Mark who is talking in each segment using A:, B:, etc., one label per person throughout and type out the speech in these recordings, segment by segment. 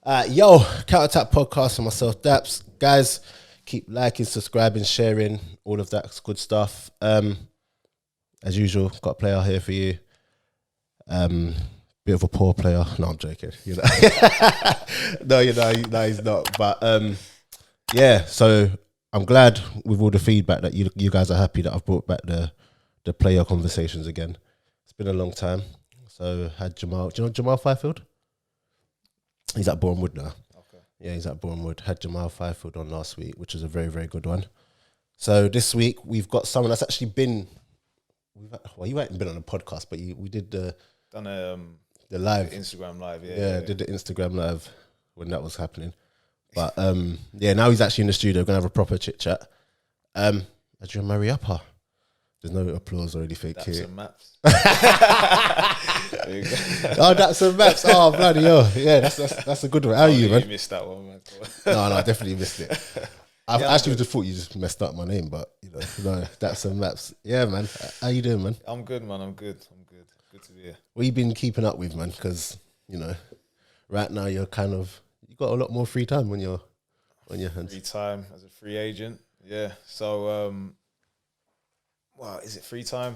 A: Yo, Counterattack Podcast and myself, Daps. Guys, keep liking, subscribing, sharing, all of that good stuff. As usual, got a player here for you. Bit of a poor player. No, I'm joking. You know, no, he's not. But yeah. So I'm glad with all the feedback that you guys are happy that I've brought back the player conversations again. It's been a long time. So had Jamal. Do you know Jamal Fifield? He's at Bournemouth now.
B: Okay.
A: Yeah, he's at Bournemouth. Had Jamal Fifield on last week, which was a very, very good one. So this week we've got someone that's actually been. You haven't been on a podcast, but we did the live
B: Instagram live.
A: Yeah, did the Instagram live when that was happening. But yeah, now he's actually in the studio. We're gonna have a proper chit chat. Adrian Mariappa. There's no applause or anything
B: Daps
A: here.
B: and maps.
A: Oh, Daps and maps. Oh, bloody hell. Yeah, that's a good one. How are you, man?
B: You missed that one, man.
A: No, I definitely missed it. I actually just thought you just messed up my name, but no, Daps and maps. Yeah, man. How you doing, man?
B: I'm good, man. I'm good. Good to be here.
A: What you been keeping up with, man? Because right now you got a lot more free time when you're on your hands.
B: Free time as a free agent. Yeah. So, well, is it free time?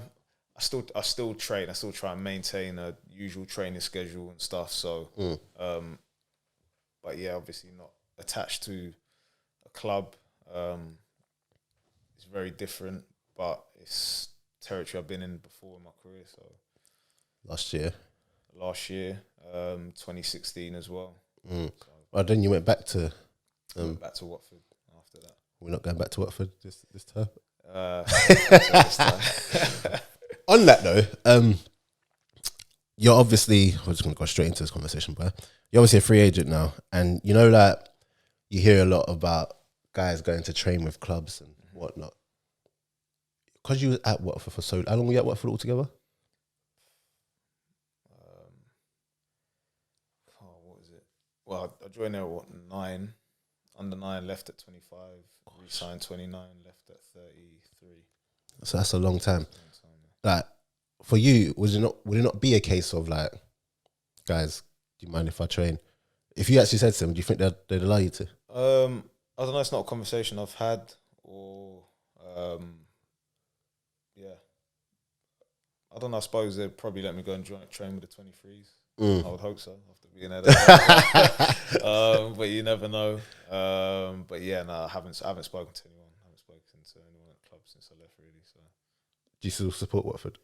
B: I still train. I still try and maintain a usual training schedule and stuff. So, but yeah, obviously not attached to a club. It's very different, but it's territory I've been in before in my career. So
A: Last year,
B: 2016 as well. So
A: well, then you went back to
B: went back to Watford after that.
A: We're not going back to Watford this time.
B: This time.
A: On that though, you're obviously, we're just going to go straight into this conversation, but you're obviously a free agent now, and like you hear a lot about guys going to train with clubs and whatnot. Because you were at Watford for how long were you at Watford altogether?
B: What is it? Well, I joined there at 9, under 9, left at 25, re-signed 29, left at 33.
A: So that's a long time. Like, for you, would it not be a case of like, guys, do you mind if I train? If you actually said to them, do you think they'd allow you to?
B: I don't know. It's not a conversation I've had, or yeah. I don't know. I suppose they'd probably let me go and train with the 23s. I would hope so after being there. But you never know. But yeah, no, I haven't spoken to anyone. I haven't spoken to anyone at the club since I left, really. So.
A: Do you still support Watford?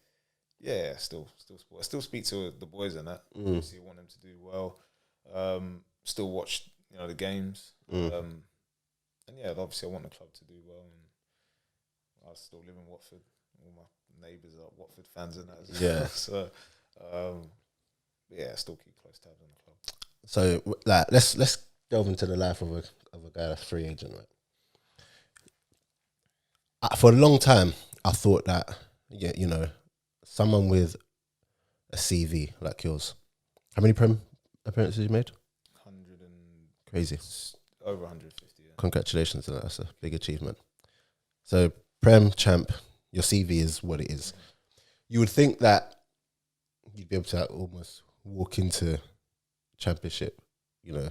B: Yeah, still support. I still speak to the boys in that. Obviously, want them to do well. Still watch, the games. And yeah, obviously, I want the club to do well. And I still live in Watford. All my neighbours are Watford fans and that.
A: Yeah.
B: So, yeah, still keep close tabs on the club.
A: So, like, let's delve into the life of a guy that's free agent, right? For a long time, I thought that, someone with a CV like yours. How many Prem appearances you made?
B: 100 and
A: crazy.
B: Over 150. Yeah.
A: Congratulations on that. That's a big achievement. So, Prem, champ, your CV is what it is. You would think that you'd be able to almost walk into championship,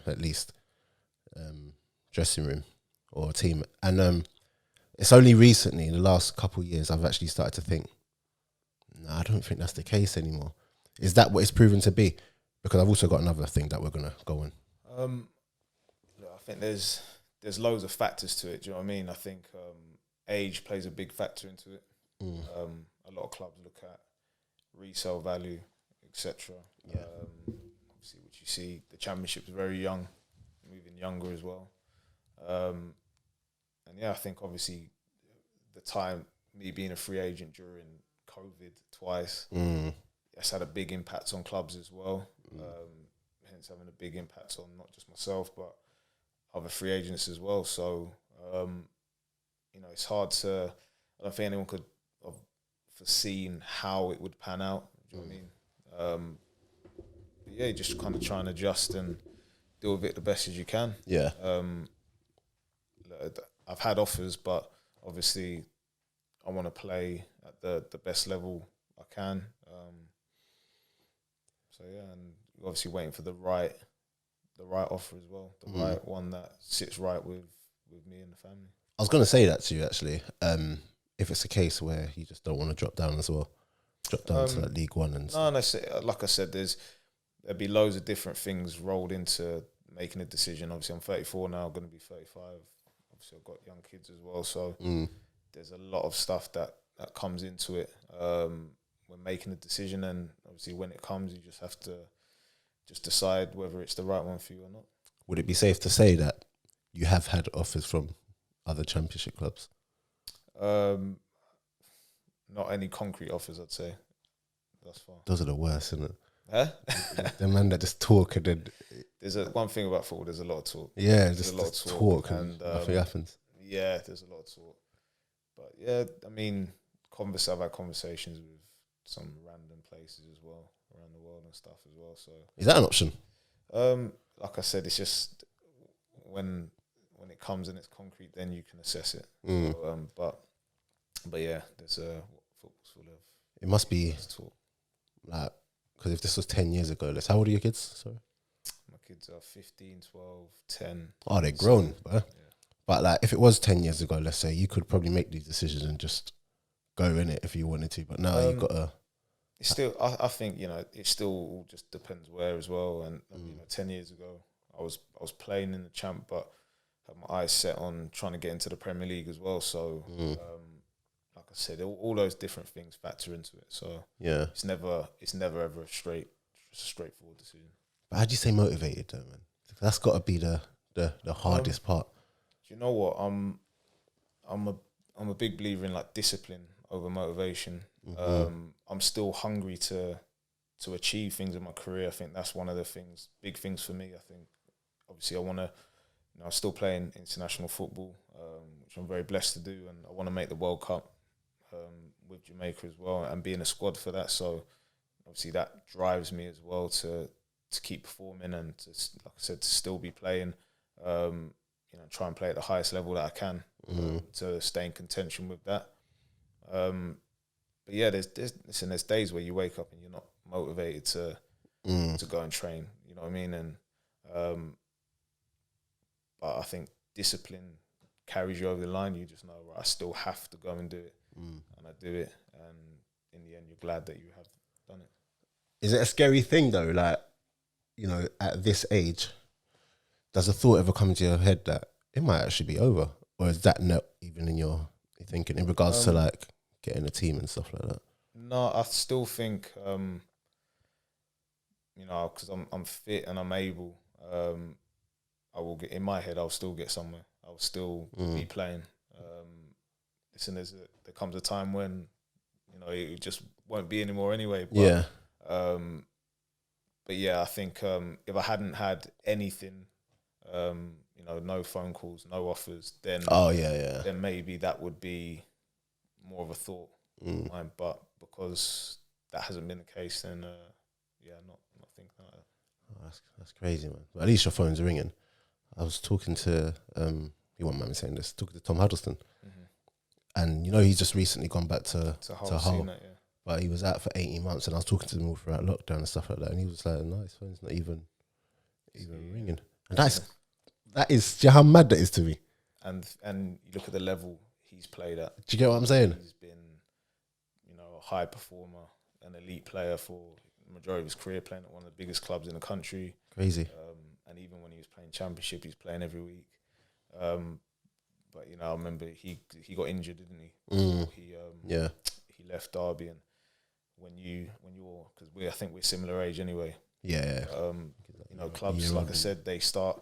A: at least dressing room or team. And it's only recently, in the last couple of years, I've actually started to think, no, I don't think that's the case anymore. Is that what it's proven to be? Because I've also got another thing that we're going to go on.
B: Look, I think there's loads of factors to it. Do you know what I mean? I think age plays a big factor into it. A lot of clubs look at resale value, etc.
A: Yeah.
B: Obviously, which you see, the championship's very young, moving younger as well. And yeah, I think obviously the time, me being a free agent during COVID twice, that's had a big impact on clubs as well. Hence having a big impact on not just myself, but other free agents as well. So, it's hard to, I don't think anyone could have foreseen how it would pan out. Do you know what I mean? But yeah, just kind of try and adjust and deal with it the best as you can.
A: Yeah.
B: I've had offers, but obviously I want to play at the best level I can. So yeah, and obviously waiting for the right the right offer as well, the right one that sits right with me and the family.
A: I was going to say that to you actually. If it's a case where you just don't want to drop down as well, drop down to like League One and
B: no, like I said, there'd be loads of different things rolled into making a decision. Obviously, I'm 34 now, going to be 35. Obviously, I've got young kids as well, so there's a lot of stuff that comes into it when making a decision. And obviously, when it comes, you just have to just decide whether it's the right one for you or not.
A: Would it be safe to say that you have had offers from other Championship clubs?
B: Not any concrete offers, I'd say. Thus far.
A: Those are the worst, isn't it?
B: Huh?
A: The man that just talk and then...
B: There's one thing about football, there's a lot of talk.
A: Yeah,
B: there's
A: just
B: a lot
A: of
B: of
A: talk and nothing happens.
B: Yeah, there's a lot of talk. But yeah, I mean, I've had conversations with some random places as well, around the world and stuff as well. So
A: is that an option?
B: Like I said, it's just when it comes and it's concrete, then you can assess it. So, but yeah, there's football's full of...
A: It must be
B: talk.
A: Like, because if this was 10 years ago, how old are your kids? Sorry,
B: my kids are 15, 12, 10.
A: Oh, they're grown, bro.
B: Yeah.
A: But like, if it was 10 years ago, let's say, you could probably make these decisions and just go in it if you wanted to. But now you've got to...
B: It's still, I think, it still all just depends where as well. And 10 years ago, I was playing in the Champ, but had my eyes set on trying to get into the Premier League as well. So, like I said, all those different things factor into it. So
A: yeah,
B: it's never ever a straightforward decision.
A: But how do you stay motivated though, man? That's got to be the hardest part.
B: Do you know what? I'm a big believer in like discipline over motivation. I'm still hungry to achieve things in my career. I think that's one of the big things for me. I think obviously I want to, I'm still playing international football, which I'm very blessed to do, and I want to make the World Cup with Jamaica as well, and be in a squad for that. So obviously that drives me as well to keep performing and to, like I said, to still be playing. Try and play at the highest level that I can to stay in contention with that. But yeah, there's days where you wake up and you're not motivated to go and train. You know what I mean? And but I think discipline carries you over the line. You just know, right, I still have to go and do it, and I do it. And in the end, you're glad that you have done it.
A: Is it a scary thing though? Like, at this age, does a thought ever come into your head that it might actually be over, or is that not even in your thinking in regards to like getting a team and stuff like that?
B: No, I still think, because I'm fit and I'm able, I will get, in my head, I'll still get somewhere. I'll still be playing. Listen, there comes a time when, it just won't be anymore anyway. But,
A: yeah.
B: But yeah, I think if I hadn't had anything, no phone calls, no offers, then then maybe that would be more of a thought of mine. But because that hasn't been the case, then not thinking like that.
A: Oh, that's crazy, man. But at least your phone's ringing. I was talking to you won't mind me saying this, talking to Tom Huddleston, and he's just recently gone back to Hull. But he was out for 18 months, and I was talking to him all throughout lockdown and stuff like that, and he was like, "No, his phone's not even ringing." And that is, do you know how mad that is to me?
B: And you look at the level he's played at.
A: Do you get what I'm saying?
B: He's been, a high performer, an elite player for the majority of his career, playing at one of the biggest clubs in the country.
A: Crazy.
B: And even when he was playing Championship, he's playing every week. But I remember he got injured, didn't he? He left Derby, and when you're, because I think we're similar age anyway.
A: Yeah.
B: Clubs, like I said, they start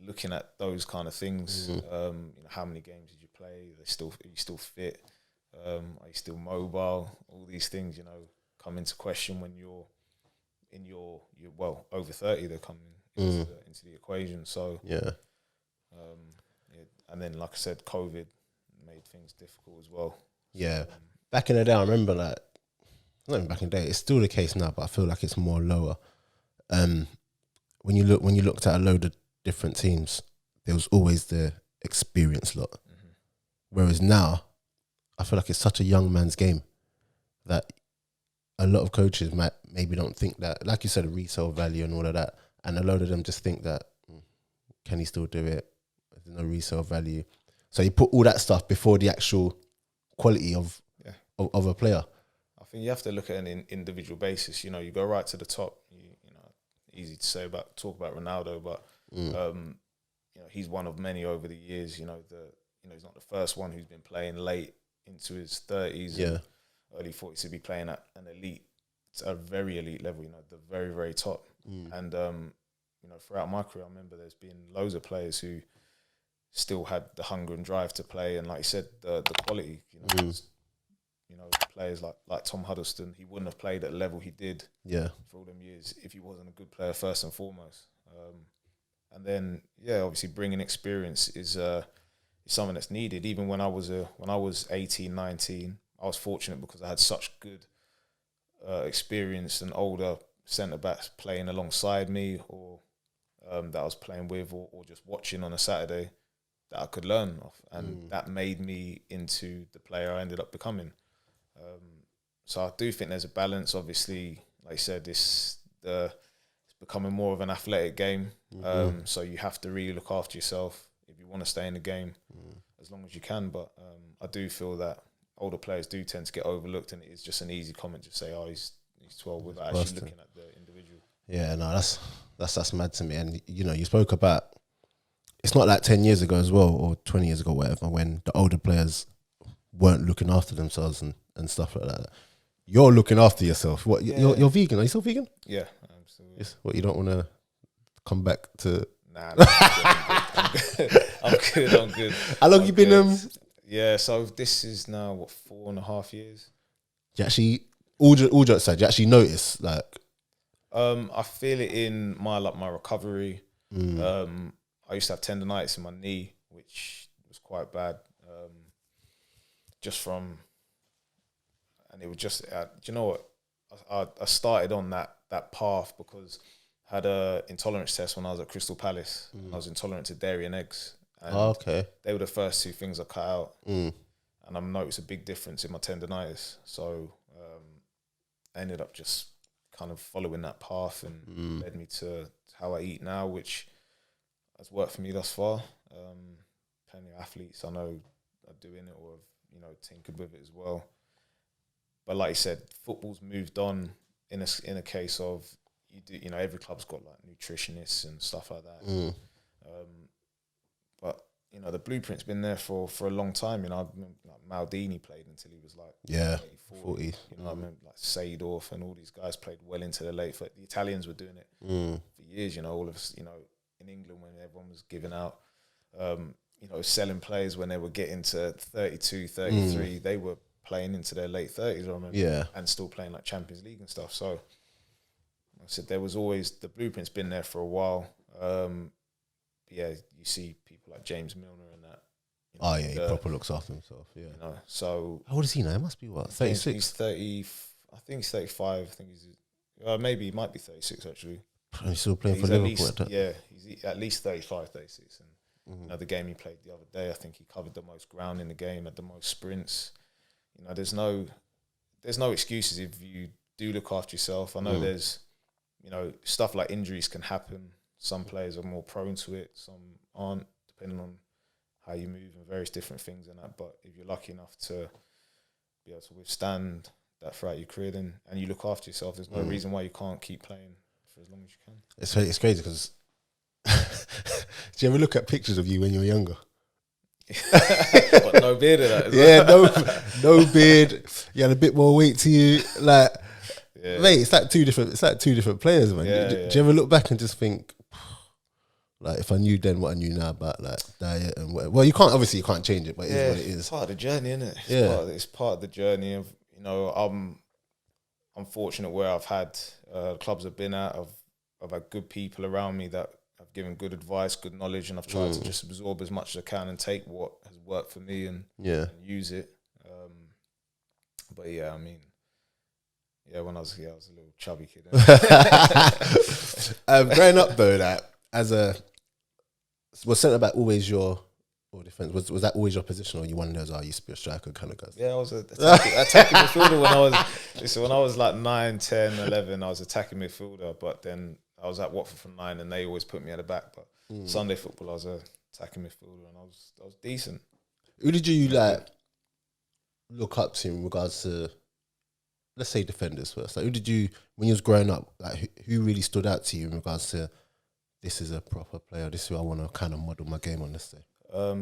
B: looking at those kind of things. How many games did you play? Are you still fit? Are you still mobile? All these things, come into question when you're over 30. They're coming into the equation. So and then like I said, COVID made things difficult as well.
A: Yeah, back in the day, I remember not even back in the day. It's still the case now, but I feel like it's more lower. When you looked at a load of different teams, there was always the experienced lot. Whereas now, I feel like it's such a young man's game that a lot of coaches maybe don't think that, like you said, resale value and all of that, and a load of them just think that can he still do it? There's no resale value, so you put all that stuff before the actual quality of a player.
B: I think you have to look at an individual basis. You know, you go right to the top. You know, easy to say talk about Ronaldo, but you know, he's one of many over the years. You know, he's not the first one who's been playing late into his 30s, early 40s to be playing at an elite, a very elite level. You know, the very, very top. And you know, throughout my career, I remember there's been loads of players who still had the hunger and drive to play, and like you said, the quality. You know, players like Tom Huddleston, he wouldn't have played at the level he did for all them years if he wasn't a good player first and foremost. And then obviously bringing experience is something that's needed. Even when I was 18, 19, I was fortunate because I had such good experience and older centre backs playing alongside me, or that I was playing with, or just watching on a Saturday that I could learn off, and that made me into the player I ended up becoming. So I do think there's a balance. Obviously, like I said, it's becoming more of an athletic game. So you have to really look after yourself if you want to stay in the game as long as you can. But I do feel that older players do tend to get overlooked, and it's just an easy comment to say, "Oh, he's 12," without actually looking at the individual. Yeah,
A: no, that's mad to me. And you know, you spoke about, it's not like 10 years ago as well, or 20 years ago, whatever, when the older players weren't looking after themselves and stuff like that. You're looking after yourself. What? You're vegan? Are you still vegan?
B: Yeah, I'm still.
A: Yes. What, you don't want to come back to?
B: Nah, I'm good.
A: How long you been?
B: Yeah, so this is now 4.5 years.
A: You actually, all jokes aside, you actually notice, like,
B: I feel it in my recovery. I used to have tendonitis in my knee, which was quite bad. And it was just, do you know what? I started on that path because I had a intolerance test when I was at Crystal Palace. I was intolerant to dairy and eggs. And they were the first two things I cut out. And I noticed a big difference in my tendonitis. So I ended up just kind of following that path, and led me to how I eat now, which has worked for me thus far. Plenty of athletes I know are doing it, or have, you know, tinkered with it as well. But like you said, football's moved on in a case of, you know, every club's got like nutritionists and stuff like that. But you know, the blueprint's been there for a long time. You know, I remember, like, Maldini played until he was like 40. You know, I remember like Seedorf and all these guys played well into the late. The Italians were doing it for years. You know, all of us. You know, in England when everyone was giving out, you know, selling players when they were getting to 32, 33, they were playing into their late 30s, I remember, and still playing like Champions League and stuff. So, like I said, there was always, the blueprint's been there for a while. You see people like James Milner and that. You know,
A: he proper looks after himself. Yeah.
B: You know, so
A: how old is he now? He must be what, 36?
B: He's 30. I think he's 35. I think he's maybe he might be 36 actually.
A: He's still playing for Liverpool.
B: He's at least 35, 36. And you know, the game he played the other day, I think he covered the most ground in the game, had the most sprints. You know, there's no excuses if you do look after yourself. I know there's, you know, stuff like injuries can happen. Some players are more prone to it, some aren't, depending on how you move and various different things and that. But if you're lucky enough to be able to withstand that throughout your career, then, and you look after yourself, there's no reason why you can't keep playing for as long as you can.
A: It's crazy because do you ever look at pictures of you when you were younger?
B: But no beard in that.
A: No beard. You had a bit more weight to you, like. Mate, it's like two different players, man. Do you ever look back and just think, like, if I knew then what I knew now about like diet and whatever? Well, you can't change it, but it's what it is.
B: It's part of the journey, isn't it? It's part of the journey of, you know, I'm fortunate where I've had clubs I've been at. I've had good people around me that have given good advice, good knowledge, and I've tried to just absorb as much as I can and take what has worked for me and use it. But yeah, I mean. Yeah, when I was a little chubby kid.
A: Growing up though, that was centre back always your defence? Was that always your position, or you one of those? I used to be a striker kind of guy.
B: Yeah, I was attacking midfielder when I was like 9, 10, 11. I was attacking midfielder, but then I was at Watford from 9, and they always put me at the back. But Sunday football, I was a attacking midfielder, and I was decent.
A: Who did you like look up to in regards to, let's say, defenders first? Like, who did you, when you was growing up, like who really stood out to you in regards to, this is a proper player, this is who I want to kind of model my game on, let's say?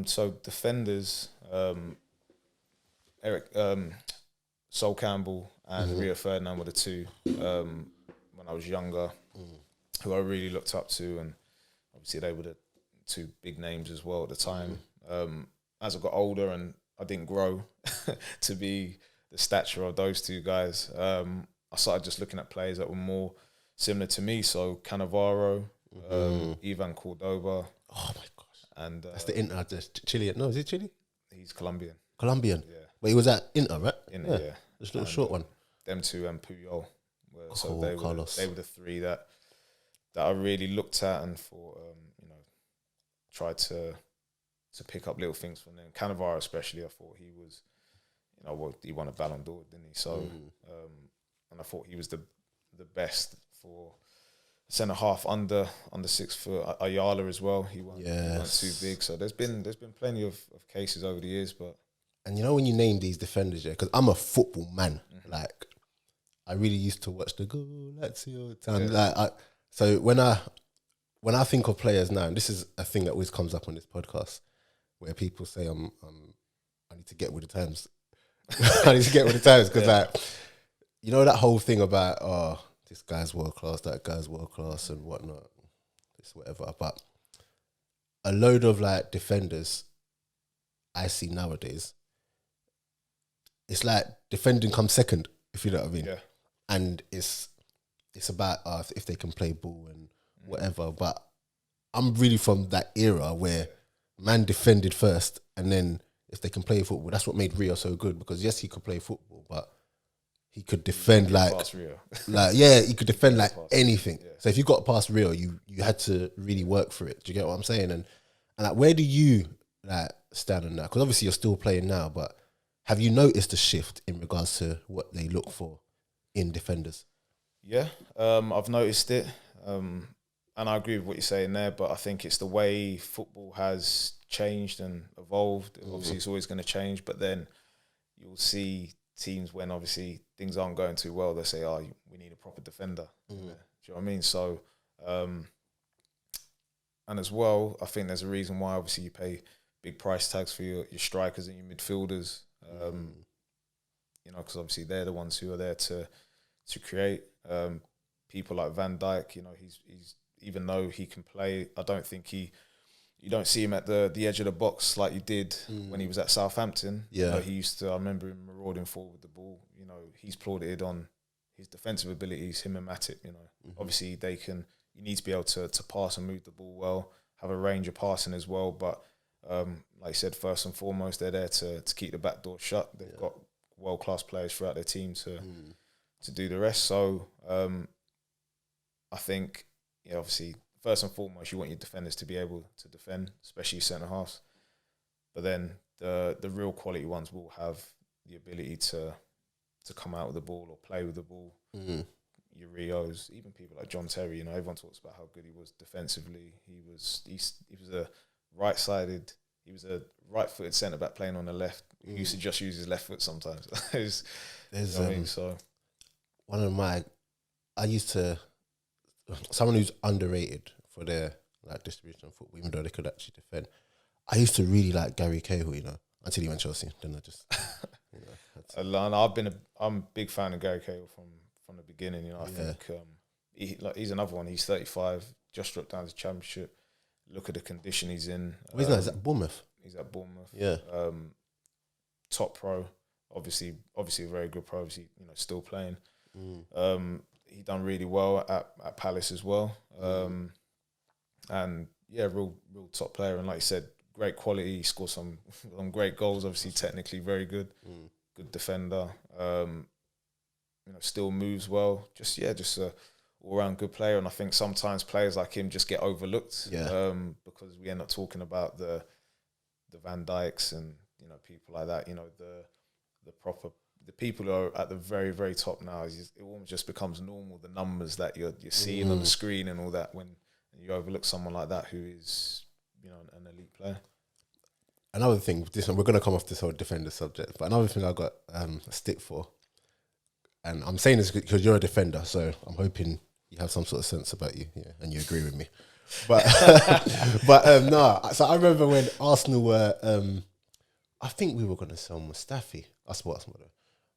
B: So defenders, Eric, Sol Campbell and Rio Ferdinand were the two when I was younger, who I really looked up to, and obviously they were the two big names as well at the time. As I got older and I didn't grow to be the stature of those two guys, I started just looking at players that were more similar to me. So Cannavaro, Ivan Cordoba.
A: Oh my gosh!
B: And
A: that's the Inter, the Chilean. No, is it Chile?
B: He's Colombian.
A: Colombian.
B: Yeah.
A: But he was at Inter, right?
B: Inter, yeah.
A: Just a little short one.
B: Them two and Puyol. So
A: Carlos.
B: they were the three that I really looked at and thought, tried to pick up little things from them. Cannavaro especially, I thought he was, he won a Ballon d'Or, didn't he? So, and I thought he was the best for centre half under 6 foot. Ayala as well. He wasn't too big. So there's been plenty of cases over the years, but.
A: And when you name these defenders, because I'm a football man, like I really used to watch the goal, Lazio time. Like, so when I think of players now, and this is a thing that always comes up on this podcast, where people say I need to get with the times. I need to get with the times because that whole thing about this guy's world class, that guy's world class, and whatnot, this whatever. But a load of like defenders I see nowadays, it's like defending comes second, if you know what I mean.
B: Yeah.
A: And it's about if they can play ball and whatever. But I'm really from that era where man defended first, and then if they can play football, that's what made Rio so good, because yes, he could play football, but he could defend he could defend like anything. Yeah. So if you got past Rio, you had to really work for it. Do you get what I'm saying? And like, where do you like stand on that? Because obviously you're still playing now, but have you noticed a shift in regards to what they look for in defenders?
B: Yeah, I've noticed it, and I agree with what you're saying there. But I think it's the way football has changed and evolved. Obviously, it's always going to change. But then you'll see teams when obviously things aren't going too well, they say, we need a proper defender. Do you know what I mean? So, and as well, I think there's a reason why obviously you pay big price tags for your strikers and your midfielders. Because obviously they're the ones who are there to create. People like Van Dijk, he's even though he can play, I don't think you don't see him at the edge of the box like you did when he was at Southampton.
A: Yeah,
B: he used to. I remember him marauding forward with the ball. He's plauded on his defensive abilities. Him and Matip. Obviously you need to be able to pass and move the ball well, have a range of passing as well. But like I said, first and foremost, they're there to keep the back door shut. They've got world-class players throughout their team to do the rest. So I think, obviously, first and foremost, you want your defenders to be able to defend, especially centre-halves. But then the real quality ones will have the ability to come out with the ball or play with the ball. Your Rios, even people like John Terry, everyone talks about how good he was defensively. He was a right-sided, he was a right-footed centre-back playing on the left. He used to just use his left foot sometimes.
A: Someone who's underrated for their like distribution of football, even though they could actually defend. I used to really like Gary Cahill, until he went Chelsea. Then I just,
B: I'm a big fan of Gary Cahill from the beginning. I think he's another one. He's 35, just dropped down to the Championship. Look at the condition he's in.
A: He's not. Is that Bournemouth?
B: He's at Bournemouth.
A: Yeah.
B: Top pro, obviously a very good pro. Obviously, still playing. He done really well at Palace as well. And real top player. And like you said, great quality. He scored some great goals. Obviously, technically very good. Good defender. Still moves well. Just a all-round good player. And I think sometimes players like him just get overlooked.
A: Yeah.
B: Because we end up talking about the Van Dijks and people like that. The the people who are at the very, very top now, it almost just becomes normal, the numbers that you're seeing on the screen and all that, when you overlook someone like that who is, you know, an elite player.
A: Another thing, we're going to come off this whole defender subject, but another thing I got a stick for, and I'm saying this because you're a defender, so I'm hoping you have some sort of sense about you, and you agree with me. But no. So I remember when Arsenal were, I think we were going to sell Mustafi. I think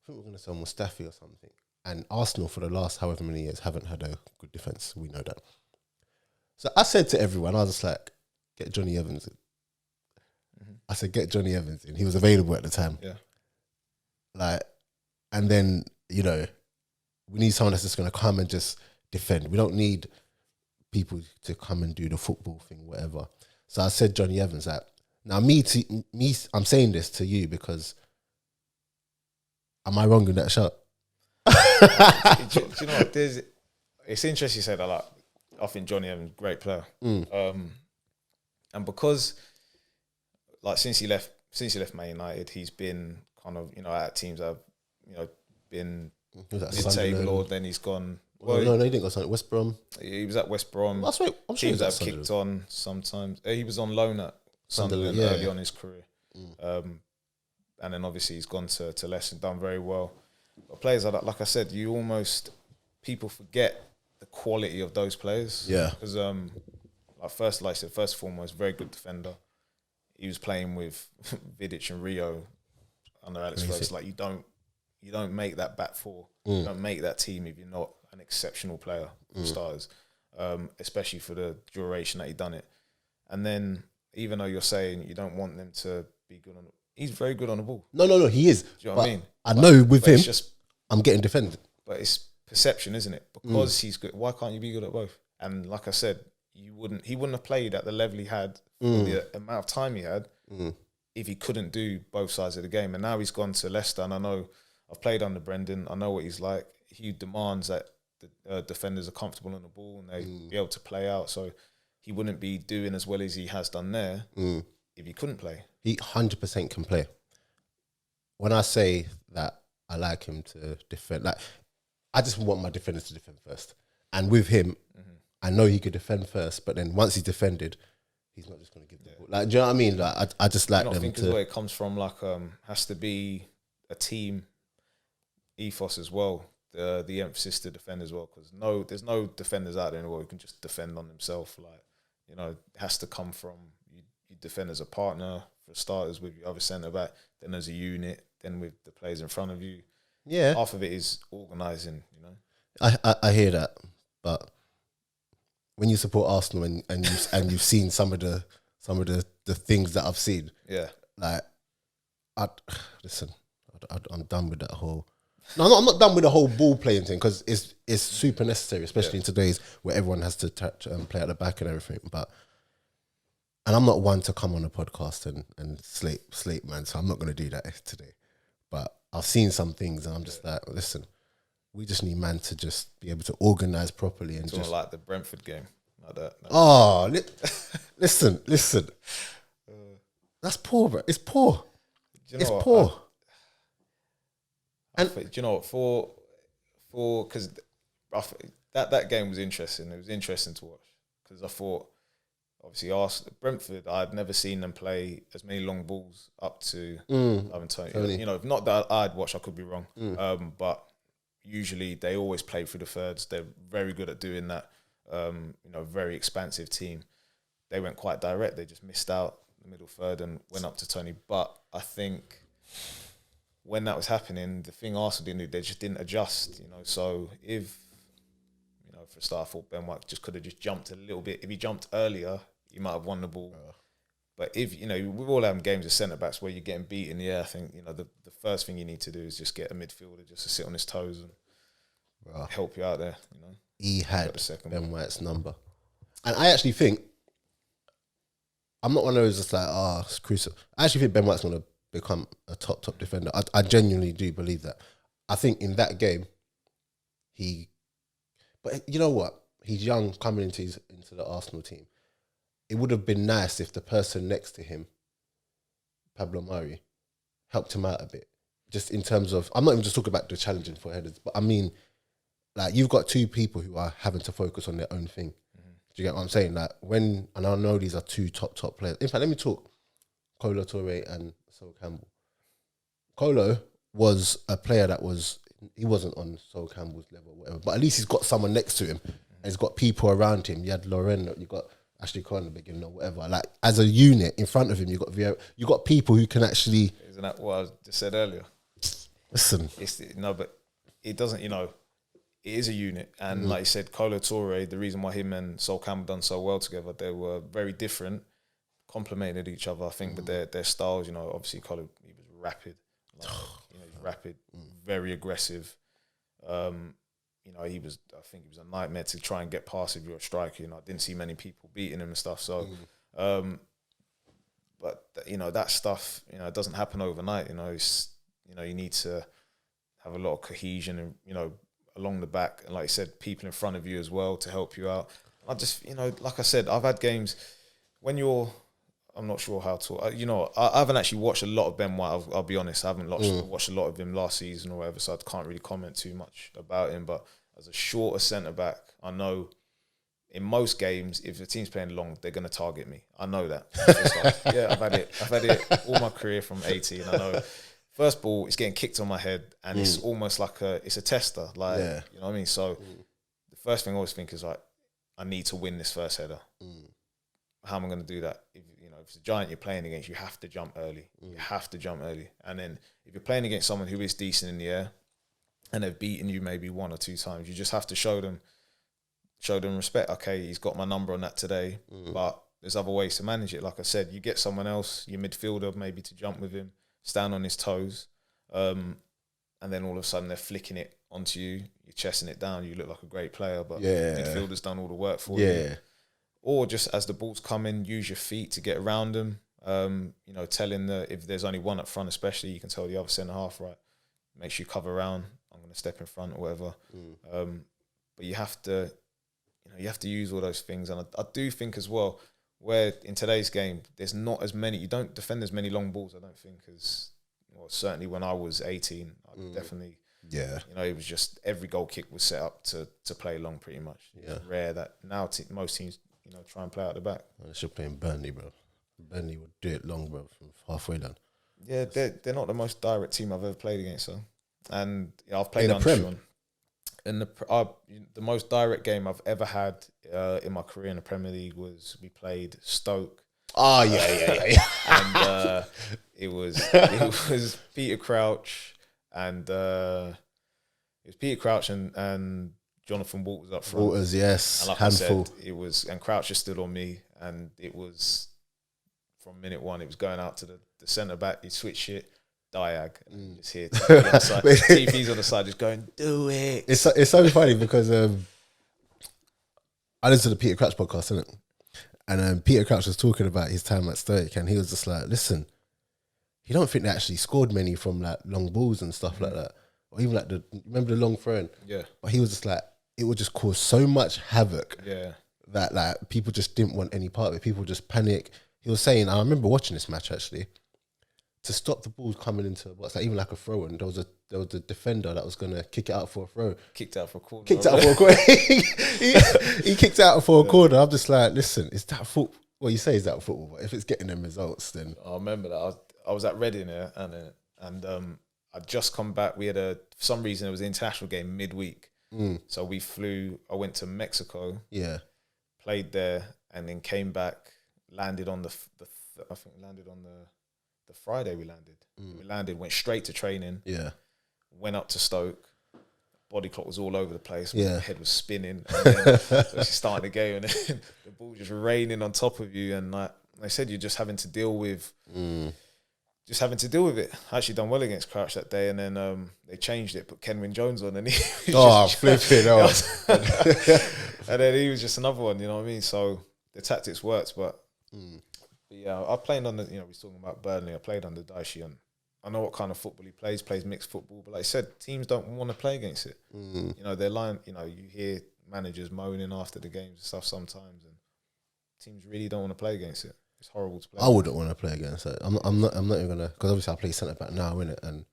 A: we were going to sell Mustafi or something. And Arsenal for the last however many years haven't had a good defense. We know that. So I said to everyone, I was just like, get Johnny Evans in. I said, get Johnny Evans in. He was available at the time.
B: Yeah.
A: Like, and then, you know, we need someone that's just going to come and just defend. We don't need people to come and do the football thing, whatever. So I said Johnny Evans. Like, now I'm saying this to you because, am I wrong in that shot?
B: do you know what? It's interesting you say that. Like, I think Johnny Evans, great player. And because, like, since he left Man United, he's been kind of, you know, at teams that have, you know, been mid-table, or then he's gone.
A: Well, no, he didn't go Sunderland. West Brom.
B: He was at West Brom.
A: I'm sure
B: teams that have kicked on sometimes. He was on loan at Sunderland early on in his career. And then obviously he's gone to Leicester and done very well. But players like that, like I said, people forget the quality of those players.
A: Yeah.
B: Because first and foremost, very good defender. He was playing with Vidic and Rio under Alex Ferguson. Like, you don't make that back four. You don't make that team if you're not an exceptional player for starters, especially for the duration that he done it. And then, even though you're saying you don't want them to be good on it, he's very good on the ball.
A: No, he is.
B: Do you know what I mean?
A: I know with him, I'm getting defended.
B: But it's perception, isn't it? Because he's good, why can't you be good at both? And like I said, he wouldn't have played at the level he had, for the amount of time he had, if he couldn't do both sides of the game. And now he's gone to Leicester, and I know I've played under Brendan. I know what he's like. He demands that the defenders are comfortable on the ball and they be able to play out. So he wouldn't be doing as well as he has done there if he couldn't play.
A: He 100% can play. When I say that I like him to defend, like, I just want my defenders to defend first. And with him, I know he could defend first, but then once he's defended, he's not just going to give the ball. Like, do you know what I mean? Like, I just like them to. I think
B: where it comes from, like, has to be a team ethos as well. The emphasis to defend as well, because there's no defenders out there in the world who can just defend on themselves. Like, you know, it has to come from you defend as a partner, for starters, with your other centre back, then as a unit, then with the players in front of you.
A: Yeah,
B: half of it is organising. You know,
A: I hear that, but when you support Arsenal and you've seen some of the things that I've seen, like, I'm done with that whole. No, I'm not done with the whole ball playing thing, because it's super necessary, especially in today's where everyone has to play at the back and everything. And I'm not one to come on a podcast and slate man, so I'm not going to do that today. But I've seen some things, and I'm just like, listen, we just need man to just be able to organise properly and just
B: like the Brentford game, like that.
A: Oh, listen, that's poor, bro. It's poor. It's poor.
B: And do you know what, for because that game was interesting. It was interesting to watch, because I thought, obviously, Brentford, I'd never seen them play as many long balls up to Ivan Toney. You know, not that I'd watch, I could be wrong. But usually they always play through the thirds. They're very good at doing that. You know, very expansive team. They went quite direct. They just missed out the middle third and went up to Toney. But I think when that was happening, the thing Arsenal didn't do, they just didn't adjust. You know, so if, you know, for a start, I thought Ben White just could have just jumped a little bit. If he jumped earlier, he might have won the ball. But if, you know, we've all had games of centre backs where you're getting beat in the air. I think, you know, the first thing you need to do is just get a midfielder just to sit on his toes and help you out there. You know,
A: he had Ben White's number, and I actually think, I'm not one of those just like, I actually think Ben White's going to become a top defender. I genuinely do believe that. I think in that game, but you know what? He's young, coming into the Arsenal team. It would have been nice if the person next to him, Pablo Mari, helped him out a bit. just in terms of, I'm not even just talking about the challenging for headers, but I mean, like, you've got two people who are having to focus on their own thing. Do you get what I'm saying? Like, and I know these are two top players. In fact, let me talk Kolo Toure and Sol Campbell. Kolo was a player he wasn't on Sol Campbell's level or whatever, but at least he's got someone next to him and he's got people around him. You had Lauren, you got Ashley Cole in the beginning or whatever. Like, as a unit in front of him, you got people who can actually.
B: Isn't that what I just said earlier?
A: Listen,
B: but it doesn't. It is a unit, and like you said, Kolo Toure. The reason why him and Sol Campbell done so well together, they were very different, complemented each other. I think, with their styles. Obviously, Kolo, he was rapid. He's rapid, very aggressive. I think he was a nightmare to try and get past if you're a striker. I didn't see many people beating him and stuff. So, but that stuff, it doesn't happen overnight. You need to have a lot of cohesion and along the back, and like you said, people in front of you as well to help you out. I just, like I said, I've had games when I'm not sure how to. I haven't actually watched a lot of Ben White. I'll be honest. I haven't watched a lot of him last season or whatever, so I can't really comment too much about him. But as a shorter centre back, I know in most games, if the team's playing long, they're going to target me. I know that. I've had it all my career from 18. I know. First ball, it's getting kicked on my head, and it's almost like it's a tester. Like, you know what I mean? So the first thing I always think is like, I need to win this first header. How am I going to do that? If it's a giant you're playing against, you have to jump early. You have to jump early. And then if you're playing against someone who is decent in the air and they've beaten you maybe one or two times, you just have to show them respect. Okay, he's got my number on that today, but there's other ways to manage it. Like I said, you get someone else, your midfielder, maybe to jump with him, stand on his toes, and then all of a sudden they're flicking it onto you, you're chesting it down, you look like a great player, but midfielder's done all the work for you. Or just as the ball's coming, use your feet to get around them. Telling if there's only one up front, especially, you can tell the other centre half, right, make sure you cover around, I'm going to step in front or whatever. But you have to use all those things. And I do think as well, where in today's game, there's not as many, you don't defend as many long balls, I don't think, as, certainly when I was 18, I definitely, it was just every goal kick was set up to play long pretty much. It's rare that now most teams, try and play out the back.
A: I should play in Burnley, bro. Burnley would do it long, bro, from halfway down.
B: Yeah, they're not the most direct team I've ever played against, so. And I've played under Sean. And the most direct game I've ever had in my career in the Premier League was we played Stoke.
A: Oh yeah.
B: And it was Peter Crouch and Jonathan Walters up front.
A: Walters, yes,
B: and like
A: handful.
B: I said, and Crouch is still on me, and it was from minute one. It was going out to the centre back. You switch it. Diag, and just here TV's on the side just going, do it.
A: It's so funny because I listened to the Peter Crouch podcast, isn't it? And Peter Crouch was talking about his time at Stoke, and he was just like, listen, he don't think they actually scored many from like long balls and stuff like that, or even like remember the long throwing?
B: Yeah.
A: But he was just like, it would just cause so much havoc.
B: Yeah.
A: That like people just didn't want any part of it. People just panic. He was saying, I remember watching this match actually. To stop the balls coming into what's like even like a throw, and there was a defender that was gonna kick it out for a throw.
B: Kicked out for a corner.
A: He kicked out for a corner. I'm just like, listen, is that football? Well, you say is that football, but if it's getting them results, then
B: I remember that I was at Reading here, and I'd just come back. We had for some reason it was an international game midweek, so we flew. I went to Mexico, played there, and then came back. Landed on the Friday we landed. We landed, went straight to training. Yeah. Went up to Stoke. Body clock was all over the place. My head was spinning. And then starting the game, and then the ball just raining on top of you. And like I said, you're just having to deal with it. I actually done well against Crouch that day, and then they changed it, put Kenwyn Jones on, and he was
A: flipping off.
B: And then he was just another one, you know what I mean? So the tactics worked, but yeah, I played under, we was talking about Burnley, I played under Daishi, and I know what kind of football he plays mixed football, but like I said, teams don't want to play against it. They're lying, you hear managers moaning after the games and stuff sometimes, and teams really don't want to play against it. It's horrible to play.
A: I wouldn't want to play against it. I'm not even gonna, because obviously I play centre back now, innit? And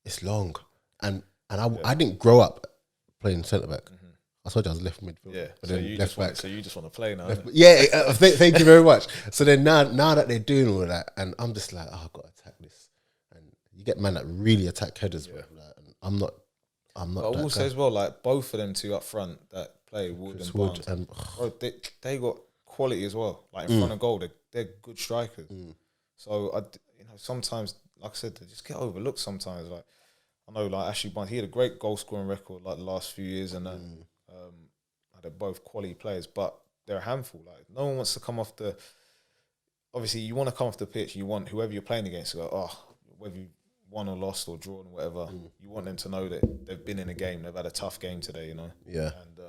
A: it's long, and I didn't grow up playing centre back. I told you I was left midfield.
B: Yeah,
A: but
B: so
A: then
B: you
A: left
B: just
A: back.
B: want, so you just want to play now.
A: Thank you very much. So then now that they're doing all that, and I'm just like, oh, I've got to attack this. And you get man that really attack headers, bro. Like, and I'm not.
B: But I will say as well, like both of them two up front that play Wood and Barnes, bro, they got quality as well. Like in front of goal, they're good strikers. So sometimes, like I said, they just get overlooked sometimes. Like I know, like Ashley Barnes, he had a great goal scoring record like the last few years, and then they're both quality players, but they're a handful. Like no one wants to come off the. Obviously, you want to come off the pitch. You want whoever you're playing against to go, whether you won or lost or drawn or whatever. You want them to know that they've been in a game. They've had a tough game today.
A: Yeah.
B: And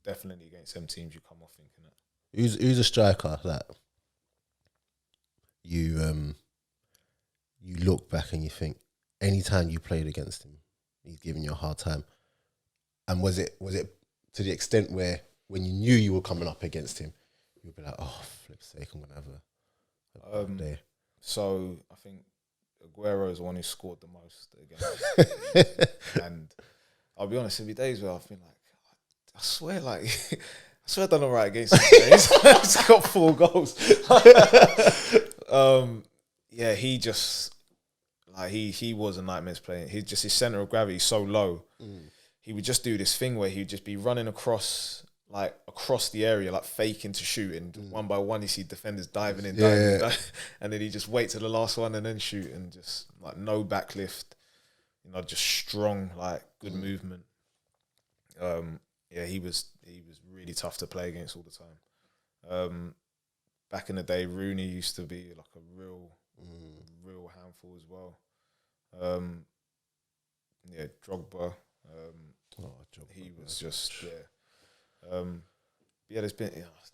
B: definitely against them teams, you come off thinking that.
A: Who's a striker that you look back and you think anytime you played against him, he's giving you a hard time. And was it to the extent where when you knew you were coming up against him, you would be like, oh, flip's sake, I'm gonna have a bad day.
B: So I think Aguero is the one who scored the most against and I'll be honest, there'll be days where I've been like, I swear I've done all right against him today. He's got 4 goals. Yeah, he just like he was a nightmare playing. He's just his center of gravity is so low. He would just do this thing where he'd just be running across the area, like faking to shoot, and one by one you see defenders diving in, and then he just wait till the last one and then shoot, and just like no backlift, just strong, like good movement. Yeah, he was really tough to play against all the time. Back in the day, Rooney used to be like a real handful as well. Yeah, Drogba. He was just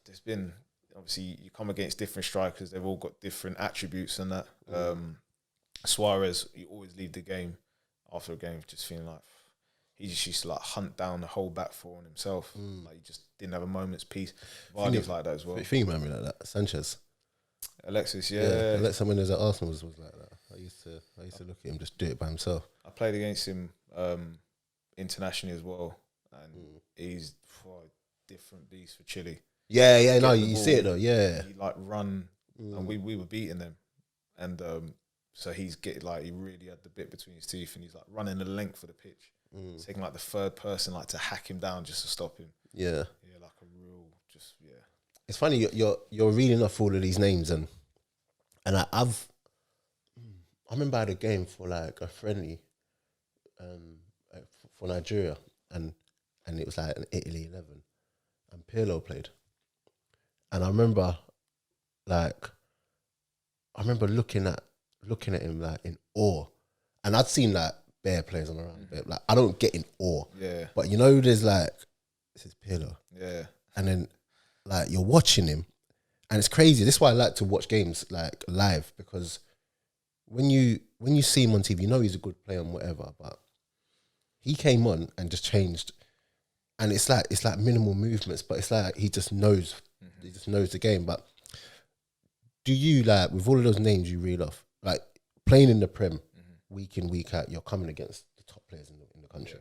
B: there's been obviously you come against different strikers. They've all got different attributes and that. Suarez, he always leave the game after a game just feeling like he just used to like hunt down the whole back four on himself. Like he just didn't have a moment's peace. Vardy's like that as well.
A: You think about me like that? Sanchez,
B: Alexis,
A: Alexis when he was at Arsenal was like that. I used to look at him just do it by himself.
B: I played against him internationally as well, and he's a different beast for Chile.
A: Yeah, no, you see it though. Yeah,
B: he like run, and we were beating them, and so he really had the bit between his teeth, and he's like running the length of the pitch, taking like the third person like to hack him down just to stop him.
A: Yeah,
B: like a real
A: It's funny you're reading off all of these names, and I remember I had a game for like a friendly, for Nigeria, and it was like an Italy 11, and Pirlo played, and I remember looking at him like in awe, and I'd seen like bare players on around, but like I don't get in awe, but there's like this is Pirlo, and then like you're watching him, and it's crazy. This is why I like to watch games like live, because when you see him on TV, he's a good player and whatever, but he came on and just changed, and it's like minimal movements, but it's like he just knows the game. But do you, like, with all of those names you read off, like playing in the Prem week in, week out, you're coming against the top players in the country.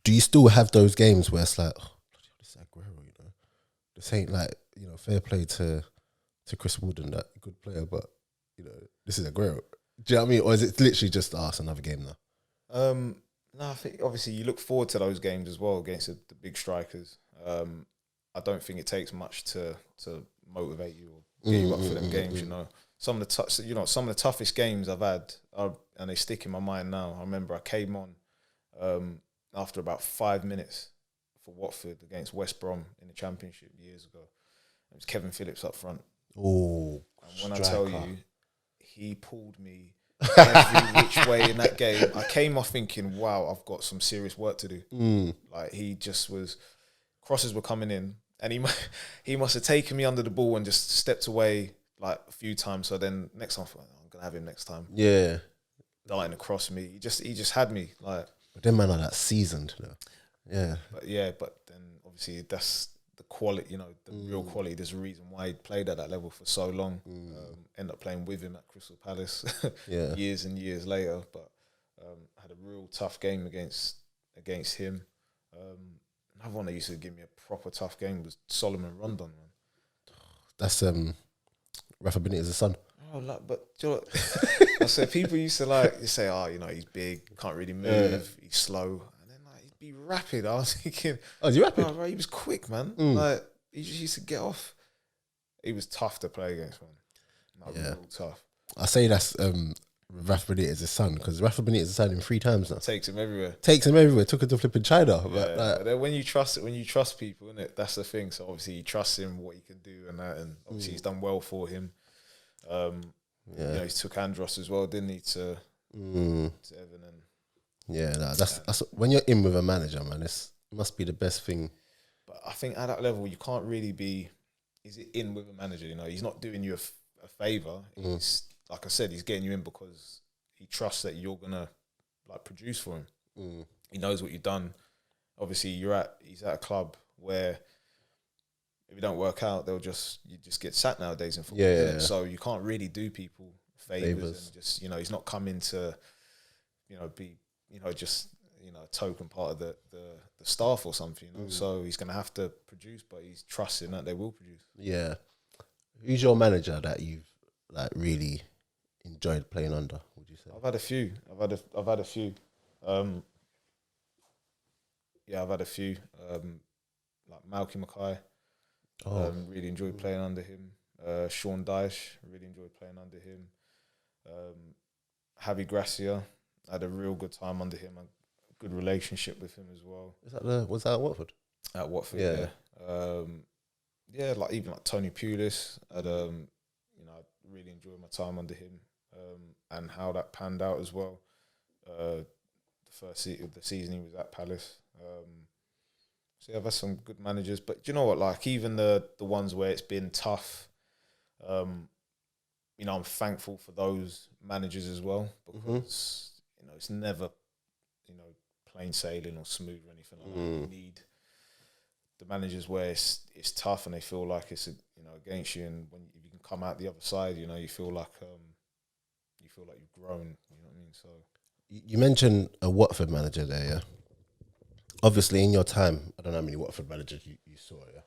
A: Do you still have those games where it's like, oh, this is Aguero, this ain't like, fair play to Chris Wooden, that good player, but this is Aguero. Do you know what I mean? Or is it literally just another game now?
B: No, I think obviously you look forward to those games as well against the big strikers. I don't think it takes much to motivate you or get you up for them games. Some of the toughest games I've had, and they stick in my mind now. I remember I came on after about 5 minutes for Watford against West Brom in the Championship years ago. It was Kevin Phillips up front.
A: Oh,
B: and when I tell you, he pulled me every which way in that game. I came off thinking, wow, I've got some serious work to do. Like he just was, crosses were coming in, and he must have taken me under the ball and just stepped away like a few times. So then next time I thought, I'm gonna have him next time.
A: Yeah,
B: darting across me. He just had me like.
A: But them man are that seasoned, Yeah.
B: But then obviously that's the quality, the real quality. There's a reason why he played at that level for so long. End up playing with him at Crystal Palace years and years later. But Had a real tough game against him. Another one that used to give me a proper tough game was Solomon Rondon, man.
A: That's Rafa Benitez's son.
B: Oh, like, but do you know what? I said people used to you say, oh, you know, he's big, can't really move, he's slow, and then like he'd be rapid. I was thinking,
A: oh, is he rapid?
B: Oh, right, he was quick, man. Like he just used to get off. He was tough to play against, man. Like, real tough.
A: I say that's Rafa Benitez's son, because Rafa Benitez's son him 3 times now.
B: Takes him everywhere.
A: Took him to flipping China.
B: But then when you trust people, innit, that's the thing. So obviously you trust him, what he can do, and that, and obviously he's done well for him. You know, he took Andros as well, didn't he, to Everton. And
A: yeah, that's when you're in with a manager, man. It must be the best thing.
B: But I think at that level, you can't really be. Is it in with a manager? You know, he's not doing you a favor. He's, like I said, he's getting you in because he trusts that you're gonna like produce for him. He knows what you've done. Obviously, he's at a club where if you don't work out, you just get sacked nowadays in football.
A: Yeah.
B: So you can't really do people favors. And just, you know, he's not coming to, you know, be, you know, just, you know, a token part of the staff or something. You know? So he's gonna have to produce, but he's trusting that they will produce. Yeah.
A: Who's your manager that you've like really enjoyed playing under? Would you say?
B: I've had a few. I've had a few. Yeah, I've had a few. Like Malky Mackay. Really enjoyed playing under him. Sean Dyche, really enjoyed playing under him. Javi Gracia, I had a real good time under him. A good relationship with him as well.
A: Was that at Watford?
B: At Watford, yeah. Yeah, like even like Tony Pulis, you know, I really enjoyed my time under him, and how that panned out as well. The season he was at Palace. So yeah, I've had some good managers, but do you know what? Like even the ones where it's been tough, you know, I'm thankful for those managers as well, because you know it's never, you know, plain sailing or smooth or anything like that. You need the managers where it's tough and they feel like it's you know against you, and when if you can come out the other side, you know, you feel like you've grown. You know what I mean? So
A: you mentioned a Watford manager there, yeah. Obviously, in your time, I don't know how many Watford managers you saw, yeah.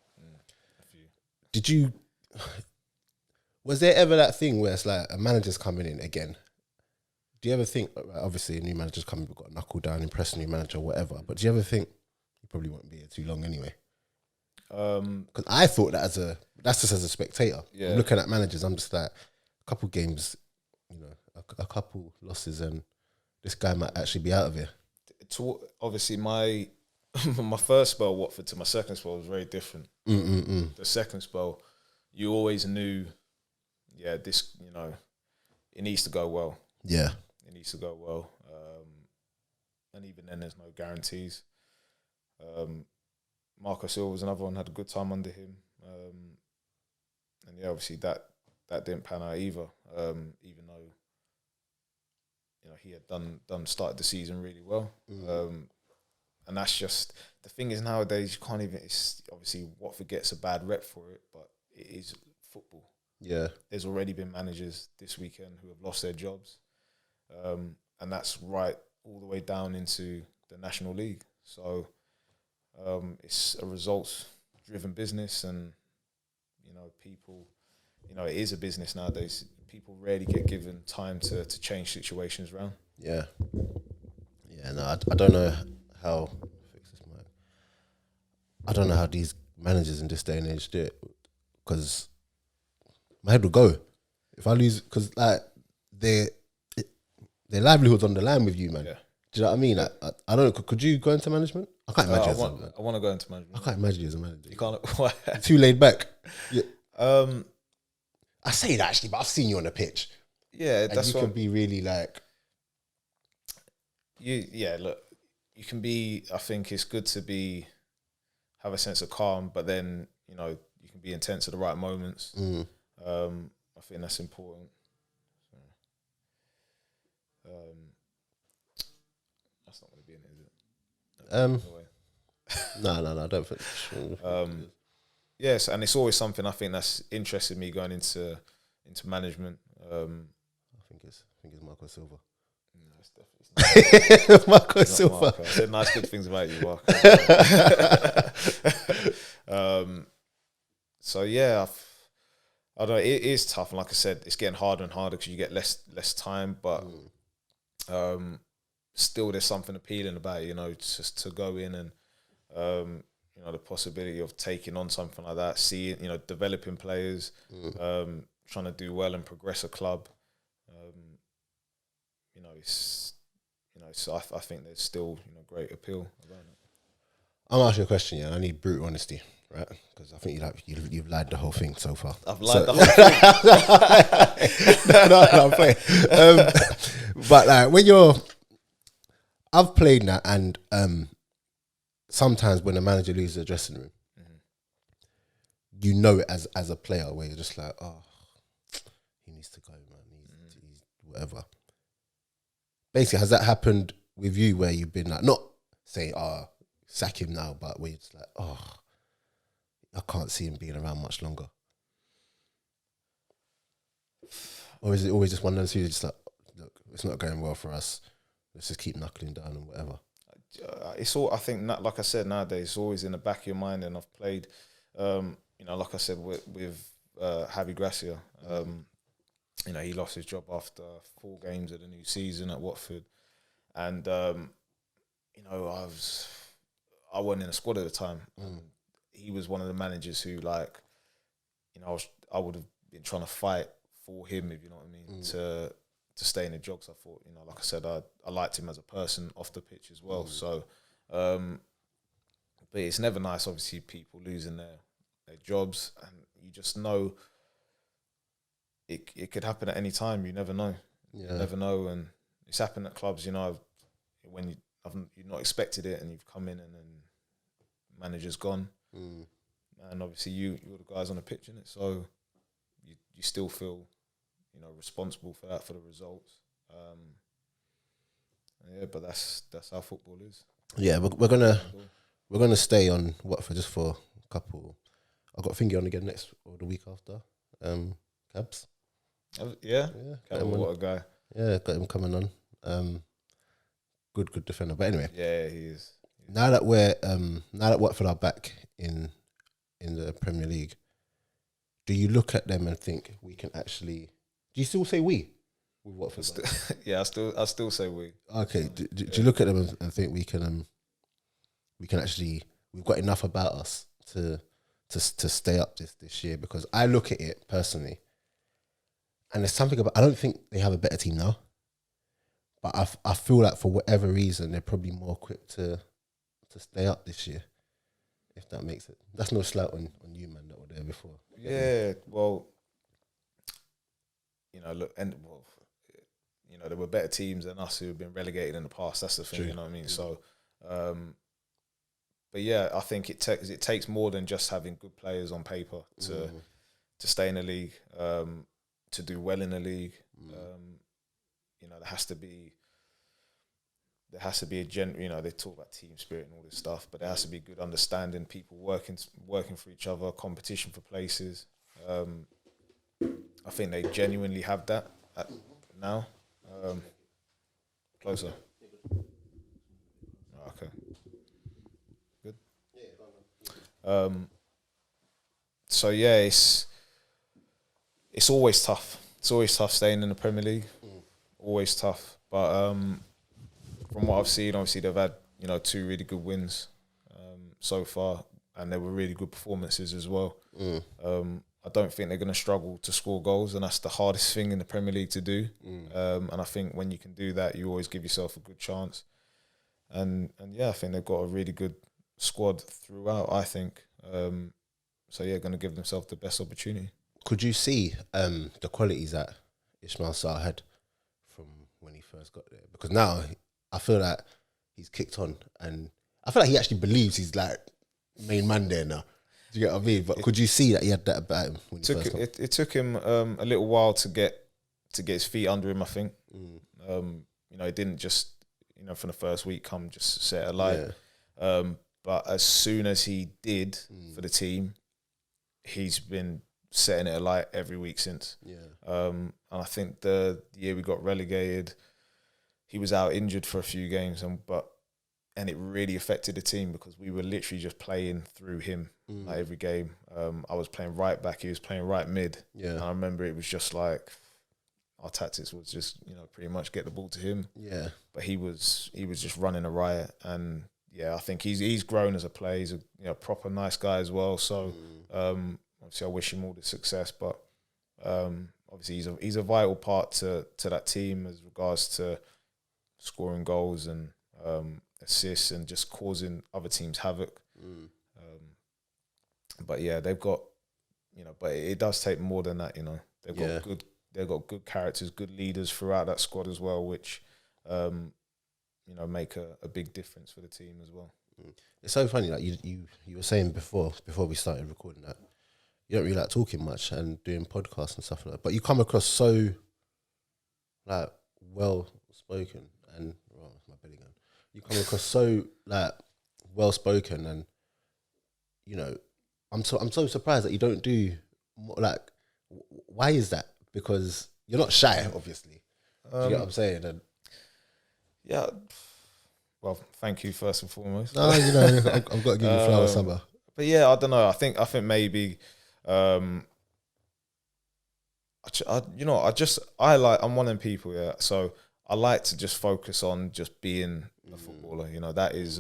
B: A few.
A: Did you? Was there ever that thing where it's like a manager's coming in again? Do you ever think, obviously, a new manager's coming, we've got to knuckle down, impress a new manager, whatever. But do you ever think you probably won't be here too long anyway? Because I thought that's just as a spectator.
B: Yeah.
A: I'm looking at managers, I'm just like, a couple games, you know, a couple losses, and this guy might actually be out of here.
B: Obviously, my first spell at Watford to my second spell was very different. The second spell, you always knew, yeah, this, you know, it needs to go well.
A: Yeah.
B: It needs to go well. And even then, there's no guarantees. Marco Silva was another one, had a good time under him. And yeah, obviously that didn't pan out either, even though, you know, he had started the season really well. And that's just, the thing is nowadays, you can't even, it's obviously Watford gets a bad rep for it, but it is football.
A: Yeah.
B: There's already been managers this weekend who have lost their jobs. And that's right all the way down into the National League. So it's a results-driven business, and, you know, people, you know, it is a business nowadays. People rarely get given time to change situations around.
A: Yeah. Yeah, no, I don't know how, fix this mic. I don't know how these managers in this day and age do it, because my head will go if I lose, because like their livelihood's on the line with you, man.
B: Yeah.
A: Do you know what I mean? I don't know. Could you go into management? I can't imagine.
B: I want to go into management.
A: I can't imagine you as a manager.
B: You can't.
A: Too laid back. Yeah. I say that actually, but I've seen you on the pitch.
B: Yeah,
A: and
B: that's
A: you can be really like.
B: Look, you can be. I think it's good to have a sense of calm, but then, you know, you can be intense at the right moments. I think that's important. That's not going to be in it, is it?
A: No, I don't think.
B: Yes, and it's always something I think that's interested me going into management.
A: I think it's Marco Silva.
B: It's
A: Marco
B: not
A: Silva.
B: Marco. I said nice good things about you, Marco. So yeah, I don't know. It is tough, and like I said, it's getting harder and harder because you get less time. But still, there's something appealing about it, you know, just to go in and you know, the possibility of taking on something like that, seeing, you know, developing players, trying to do well and progress a club. You know, so I think there's still, you know, great appeal about it.
A: I'm asking you a question, yeah. I need brutal honesty, right? Because I think you've lied the whole thing so far.
B: I've lied the whole thing.
A: no, I'm playing. But like when I've played that, and sometimes when the manager leaves the dressing room, you know it as a player, where you're just like, oh, he needs to go, man. He's whatever. Basically, has that happened with you where you've been like, not saying, sack him now, but where you're just like, oh, I can't see him being around much longer? Or is it always just one of those who's just like, look, it's not going well for us, let's just keep knuckling down and whatever?
B: It's all, I think, like I said, nowadays, it's always in the back of your mind. And I've played, you know, like I said, with Javi Gracia. You know, he lost his job after 4 games of the new season at Watford. And, you know, I wasn't in the squad at the time. He was one of the managers who, like, you know, I would have been trying to fight for him, if you know what I mean, to stay in the job. So I thought, you know, like I said, I liked him as a person off the pitch as well. So, but it's never nice, obviously, people losing their jobs, and you just know it could happen at any time. You never know.
A: Yeah.
B: You never know, and it's happened at clubs, you know, when you've not expected it, and you've come in and then manager's gone, and obviously you're the guys on the pitch, innit? So you still feel, you know, responsible for that, for the results. Yeah, but that's how football is.
A: Yeah, we're gonna stay on Watford just for a couple. I've got Fingy on again next or the week after. Cabs.
B: Yeah. What a guy.
A: Yeah, got him coming on. Good defender. But anyway,
B: yeah, he is.
A: Now that Watford are back in the Premier League, do you look at them and think we can actually? Do you still say we with Watford?
B: Yeah, I still say we.
A: Okay. Do you look at them and think we can actually? We've got enough about us to stay up this year? Because I look at it personally, and there's something about, I don't think they have a better team now, but I feel like for whatever reason they're probably more equipped to stay up this year, if that makes it. That's no slight on you, man, that were there before.
B: Yeah, well, you know, look, and well, you know, there were better teams than us who have been relegated in the past. That's the thing, you know what I mean? So, but yeah, I think it takes more than just having good players on paper to stay in the league, to do well in the league. You know, there has to be a you know, they talk about team spirit and all this stuff, but there has to be good understanding, people working for each other, competition for places. I think they genuinely have that now. Closer. Okay. Good. So yeah, it's always tough. It's always tough staying in the Premier League. Always tough. But from what I've seen, obviously they've had, you know, 2 really good wins so far, and they were really good performances as well. I don't think they're going to struggle to score goals, and that's the hardest thing in the Premier League to do. And I think when you can do that, you always give yourself a good chance. And yeah, I think they've got a really good squad throughout, I think. So yeah, going to give themselves the best opportunity.
A: Could you see the qualities that Ismail Sarr had from when he first got there? Because now I feel like he's kicked on, and I feel like he actually believes he's like main man there now. Do you get what I mean? But could you see that he had that about him when he first got?
B: It took him a little while to get his feet under him, I think. You know, it didn't just, you know, from the first week come just set a light. Yeah. But as soon as he did for the team, he's been setting it alight every week since. Yeah. And I think the year we got relegated, he was out injured for a few games, and it really affected the team because we were literally just playing through him like every game. I was playing right back, he was playing right mid.
A: Yeah.
B: And I remember it was just like our tactics was just, you know, pretty much get the ball to him.
A: Yeah.
B: But he was just running a riot, and yeah, I think he's grown as a player. He's a proper nice guy as well. So obviously I wish him all the success, but obviously he's a vital part to that team as regards to scoring goals and assists and just causing other teams havoc. But yeah, they've got, you know, but it does take more than that, you know. They've got good characters, good leaders throughout that squad as well, which you know, make a big difference for the team as well.
A: It's so funny, like you were saying before we started recording that you don't really like talking much and doing podcasts and stuff like that, but you come across so like well spoken and my belly going. You come across so like well spoken, and you know, I'm so surprised that you don't do more, like, why is that? Because you're not shy, obviously. Do you get what I'm saying? And
B: yeah. Well, thank you first and foremost.
A: no, you know, I've got to give you flowers, summer.
B: But yeah, I don't know. I think maybe, I'm one of them people. Yeah, so I like to just focus on just being a footballer. You know, that is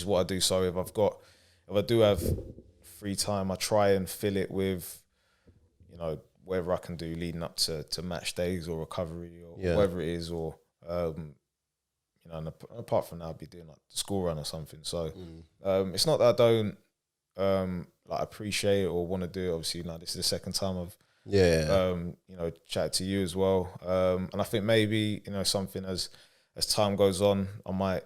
B: what I do. So if I do have free time, I try and fill it with, you know, whatever I can do leading up to match days or recovery or whatever it is, or you know, and apart from that, I'll be doing like the school run or something. So it's not that I don't like appreciate it or want to do it. Obviously, this is the second time I've you know, chatted to you as well. And I think maybe, you know, something as time goes on, I might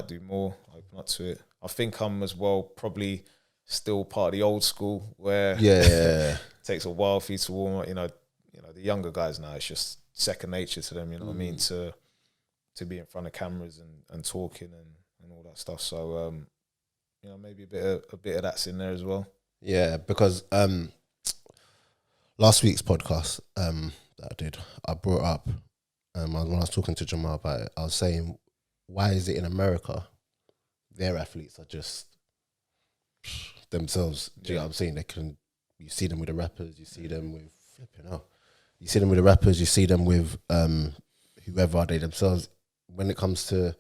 B: do more, open up to it. I think I'm as well probably still part of the old school where it takes a while for you to warm up. You know, the younger guys now, it's just second nature to them. You know what I mean? To be in front of cameras and talking and all that stuff. So you know, maybe a bit of that's in there as well.
A: Yeah, because last week's podcast that I did, I brought up when I was talking to Jamal about it, I was saying, why is it in America their athletes are just themselves? Do you know what I'm saying? You see them with the rappers, you see them with you see them with the rappers, you see them with whoever are they themselves. When it comes to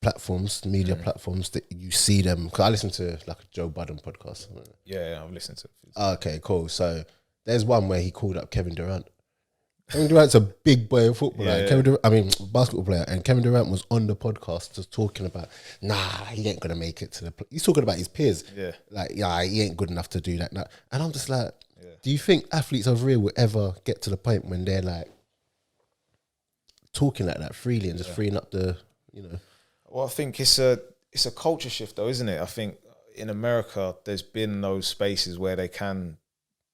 A: platforms, media platforms, that you see them, because I listen to like a Joe Budden podcast.
B: Yeah, I've listened to it.
A: Okay, cool. So there's one where he called up Kevin Durant. Kevin Durant's a big boy of football, basketball player, and Kevin Durant was on the podcast just talking about, he ain't gonna make it to the. He's talking about his peers, he ain't good enough to do that. And I'm just like, do you think athletes of real will ever get to the point when they're like talking like that freely and just freeing up the, you know?
B: Well, I think it's a culture shift though, isn't it? I think in America there's been those spaces where they can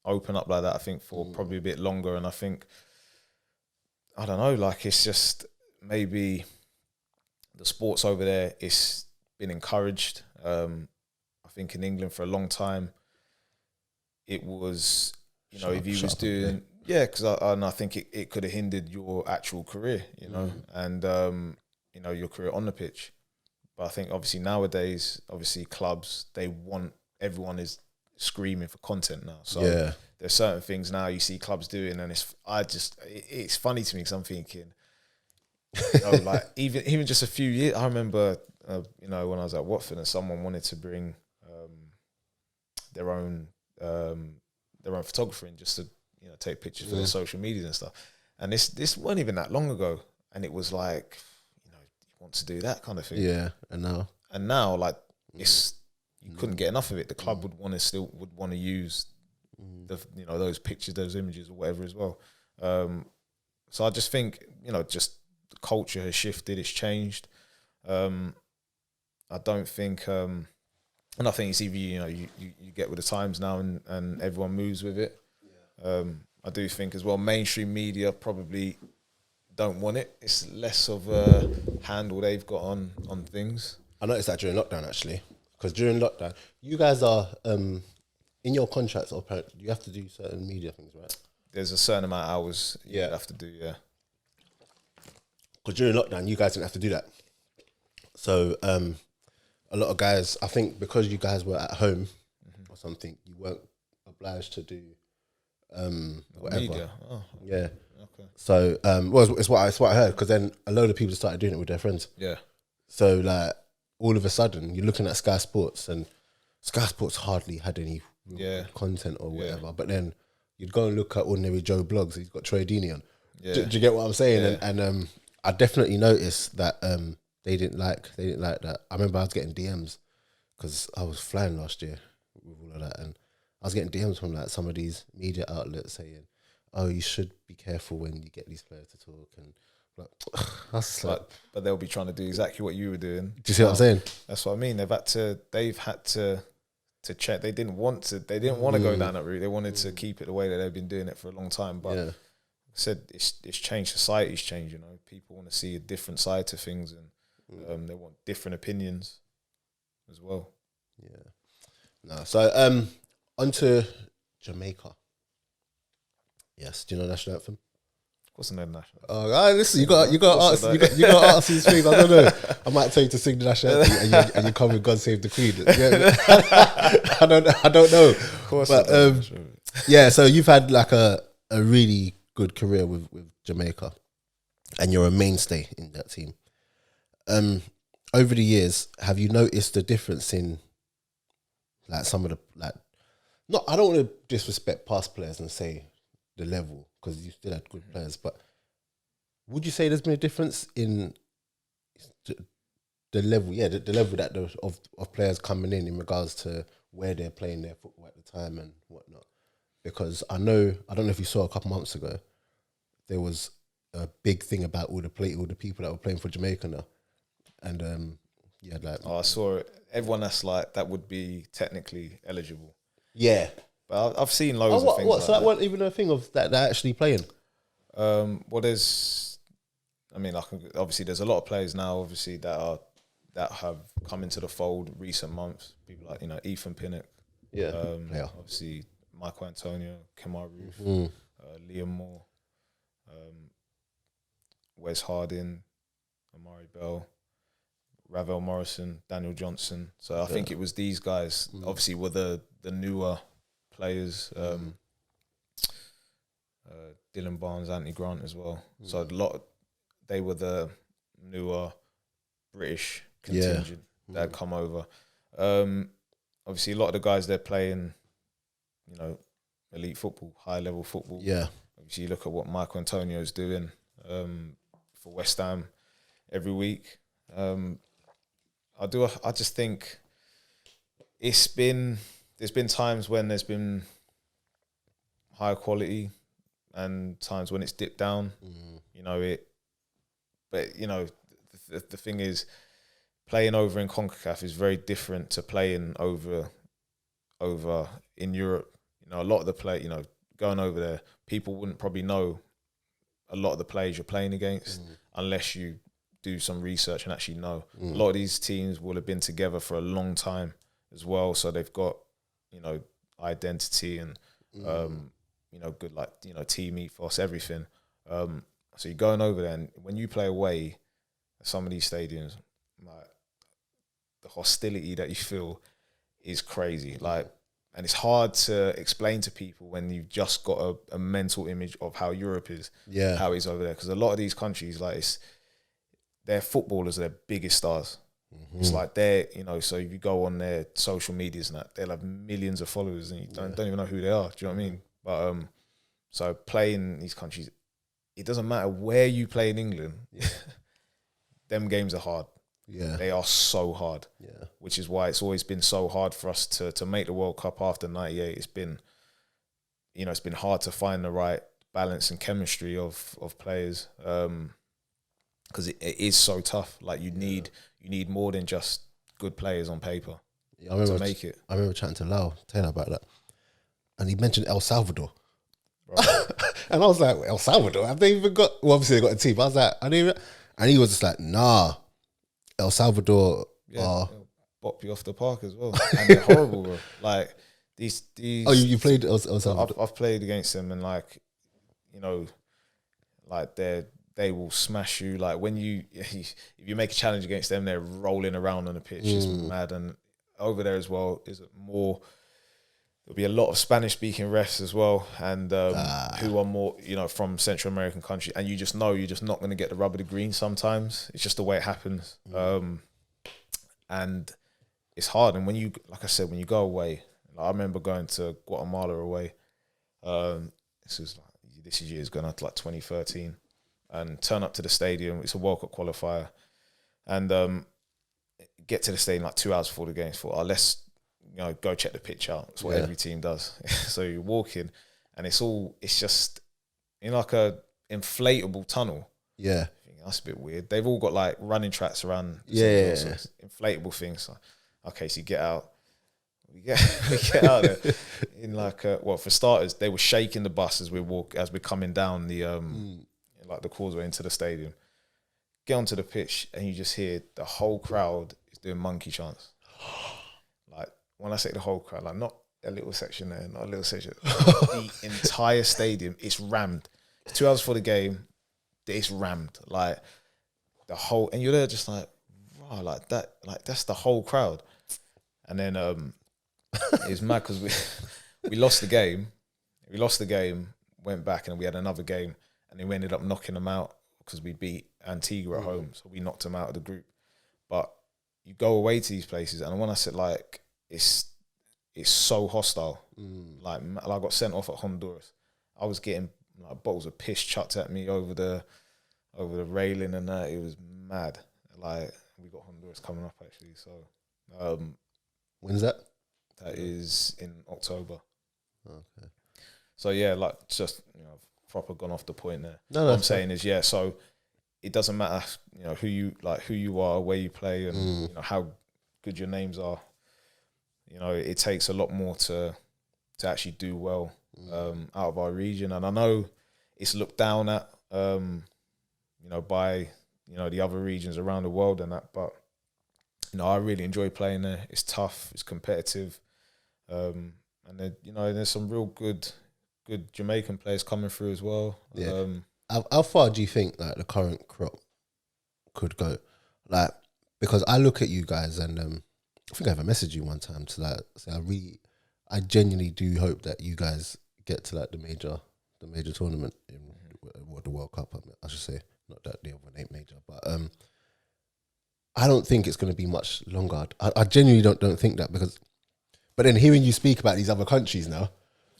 B: open up like that, I think, for probably a bit longer. And I think, I don't know, like, it's just maybe the sports over there, it's been encouraged. I think in England for a long time, it was, you know, if you was doing, because I think it could have hindered your actual career, you know, and, you know, your career on the pitch. But I think obviously nowadays, obviously clubs, everyone is screaming for content now. So there's certain things now you see clubs doing, and it's funny to me because I'm thinking, you know, like even just a few years, I remember, you know, when I was at Watford and someone wanted to bring their own photographer in just to, you know, take pictures for their social media and stuff. And this wasn't even that long ago, and it was like, you know, you want to do that kind of thing.
A: Yeah, and now
B: like it's. You couldn't get enough of it. The club would want to use the, you know, those pictures, those images, or whatever as well. So I just think, you know, just the culture has shifted, it's changed. I don't think, and I think it's either, you know, you get with the times now and everyone moves with it. I do think as well, mainstream media probably don't want it. It's less of a handle they've got on things.
A: I noticed that during lockdown, actually. Because during lockdown, you guys are, in your contracts, you have to do certain media things, right?
B: There's a certain amount of hours you have to do,
A: because during lockdown, you guys didn't have to do that. So a lot of guys, I think, because you guys were at home or something, you weren't obliged to do whatever.
B: Media. Oh,
A: yeah.
B: okay.
A: So well, it's what I heard, because then a load of people started doing it with their friends.
B: Yeah.
A: So like all of a sudden, you're looking at Sky Sports, and Sky Sports hardly had any content or whatever. But then you'd go and look at Ordinary Joe blogs. He's got Troy Deeney on.
B: Yeah.
A: Do you get what I'm saying?
B: Yeah.
A: And I definitely noticed that they didn't like that. I remember I was getting DMs because I was flying last year with all of that, and I was getting DMs from like some of these media outlets saying, "Oh, you should be careful when you get these players to talk." And like, that's like,
B: but they'll be trying to do exactly what you were doing.
A: Do you see what I'm saying?
B: That's what I mean. They've had to check. They didn't want to go down that route. They wanted to keep it the way that they've been doing it for a long time. But like I said, it's changed. Society's changed. You know, people want to see a different side to things, and they want different opinions as well.
A: Yeah. No. So on to Jamaica. Yes. Do you know the national anthem?
B: Of course, I know the national.
A: Oh, listen, you got to ask these things. I don't know. I might tell you to sing the national anthem, and you come with "God Save the Queen." Yeah. I don't know. Of course, but yeah. So you've had like a really good career with Jamaica, and you're a mainstay in that team. Over the years, have you noticed the difference in like some of the like? Not, I don't want to disrespect past players and say the level, because you still had good players, but would you say there's been a difference in the level? Yeah, the level that of players coming in regards to where they're playing their football at the time and whatnot. Because I don't know if you saw a couple months ago, there was a big thing about all the people that were playing for Jamaica now, and
B: I saw it. Everyone that would be technically eligible.
A: Yeah.
B: But I've seen loads of things.
A: What? So that wasn't even a thing of that they're actually playing?
B: Well, obviously there's a lot of players now, obviously, that have come into the fold recent months. People like, Ethan Pinnock.
A: Yeah.
B: Obviously Michael Antonio, Kemar Roof, Liam Moore, Wes Harding, Amari Bell, Ravel Morrison, Daniel Johnson. So I think it was these guys, obviously, were the newer players. Dylan Barnes, Anthony Grant as well. So they were the newer British contingent that had come over. Obviously, a lot of the guys, they're playing, elite football, high level football.
A: Yeah.
B: Obviously, you look at what Michael Antonio's doing for West Ham every week. I just think there's been times when there's been high quality and times when it's dipped down. But the thing is, playing over in CONCACAF is very different to playing over in Europe. A lot of the going over there, people wouldn't probably know a lot of the players you're playing against unless you do some research and actually know. A lot of these teams will have been together for a long time as well, so they've got identity and good team ethos, everything. So you're going over there, and when you play away at some of these stadiums, like, the hostility that you feel is crazy. And it's hard to explain to people when you've just got a mental image of how Europe is, how it is over there. Because a lot of these countries, their footballers are their biggest stars. It's like so if you go on their social medias and that, they'll have millions of followers and you don't even know who they are. Do you know what I mean? But so playing in these countries, it doesn't matter where you play in England. Them games are hard. Yeah, they are so hard. Yeah, which is why it's always been so hard for us to make the World Cup after '98. It's been, it's been hard to find the right balance and chemistry of players, because it is so tough. Like you need more than just good players on paper to make it. I
A: remember chatting to Lau Taylor about that, and he mentioned El Salvador. And I was like, El Salvador? Have they even got? Well, obviously they got a team. I was like, and he was just like, nah. El Salvador
B: they'll bop you off the park as well, and they're horrible, bro. Like these.
A: Oh, you played El Salvador?
B: I've played against them, and they're they will smash you. Like when if you make a challenge against them, they're rolling around on the pitch. It's mad. And over there as well is more. There'll be a lot of Spanish-speaking refs as well, and who are more, from Central American countries. And you just know you're just not going to get the rub of the green sometimes. It's just the way it happens. And it's hard. And when you, like I said, when you go away, I remember going to Guatemala away. This year is going to like 2013, and turn up to the stadium. It's a World Cup qualifier, and get to the stadium like 2 hours before the game. Thought, let's go check the pitch out. That's what every team does. So you walk in, and it's just in like a inflatable tunnel.
A: Yeah,
B: that's a bit weird. They've all got like running tracks around. Inflatable things. So, okay, so you get out. We get out there in like for starters, they were shaking the bus as we're coming down the like the causeway into the stadium. Get onto the pitch and you just hear the whole crowd is doing monkey chants. Like when I say the whole crowd, like not a little section there, not a little section. The entire stadium is rammed. 2 hours before the game, it's rammed. Like the whole, and you're there just like, wow, like that, like that's the whole crowd. And then it was mad because we lost the game. We lost the game, went back, and we had another game, and then we ended up knocking them out because we beat Antigua at home, so we knocked them out of the group. But you go away to these places, and when I said like it's so hostile. Like I got sent off at Honduras. I was getting like bottles of piss chucked at me over the railing and that. It was mad. Like we got Honduras coming up actually. So
A: when's that?
B: That is in October.
A: Okay.
B: So yeah, like just proper gone off the point there.
A: No,
B: what I'm saying is so it doesn't matter who you are, where you play, and how good your names are. It takes a lot more to actually do well out of our region, and I know it's looked down at by the other regions around the world and that, but I really enjoy playing there. It's tough, it's competitive, and then there's some real good Jamaican players coming through as well.
A: Yeah. How far do you think like the current crop could go? Like, because I look at you guys and I think I ever messaged you one time to like say I genuinely do hope that you guys get to like the major tournament in the World Cup. I should say, not that the other one ain't major, but I don't think it's going to be much longer. I genuinely don't think that but then hearing you speak about these other countries now,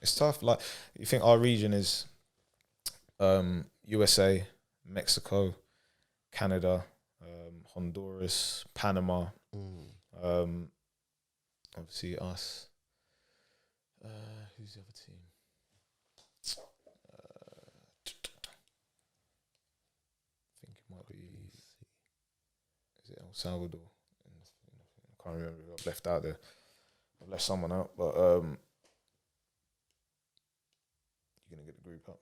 B: it's tough. Like you think our region is USA, Mexico, Canada, Honduras, Panama. Obviously us. Who's the other team? I think it might be. Is it El Salvador? I can't remember who I've left out there. I've left someone out, but you're gonna get the group up.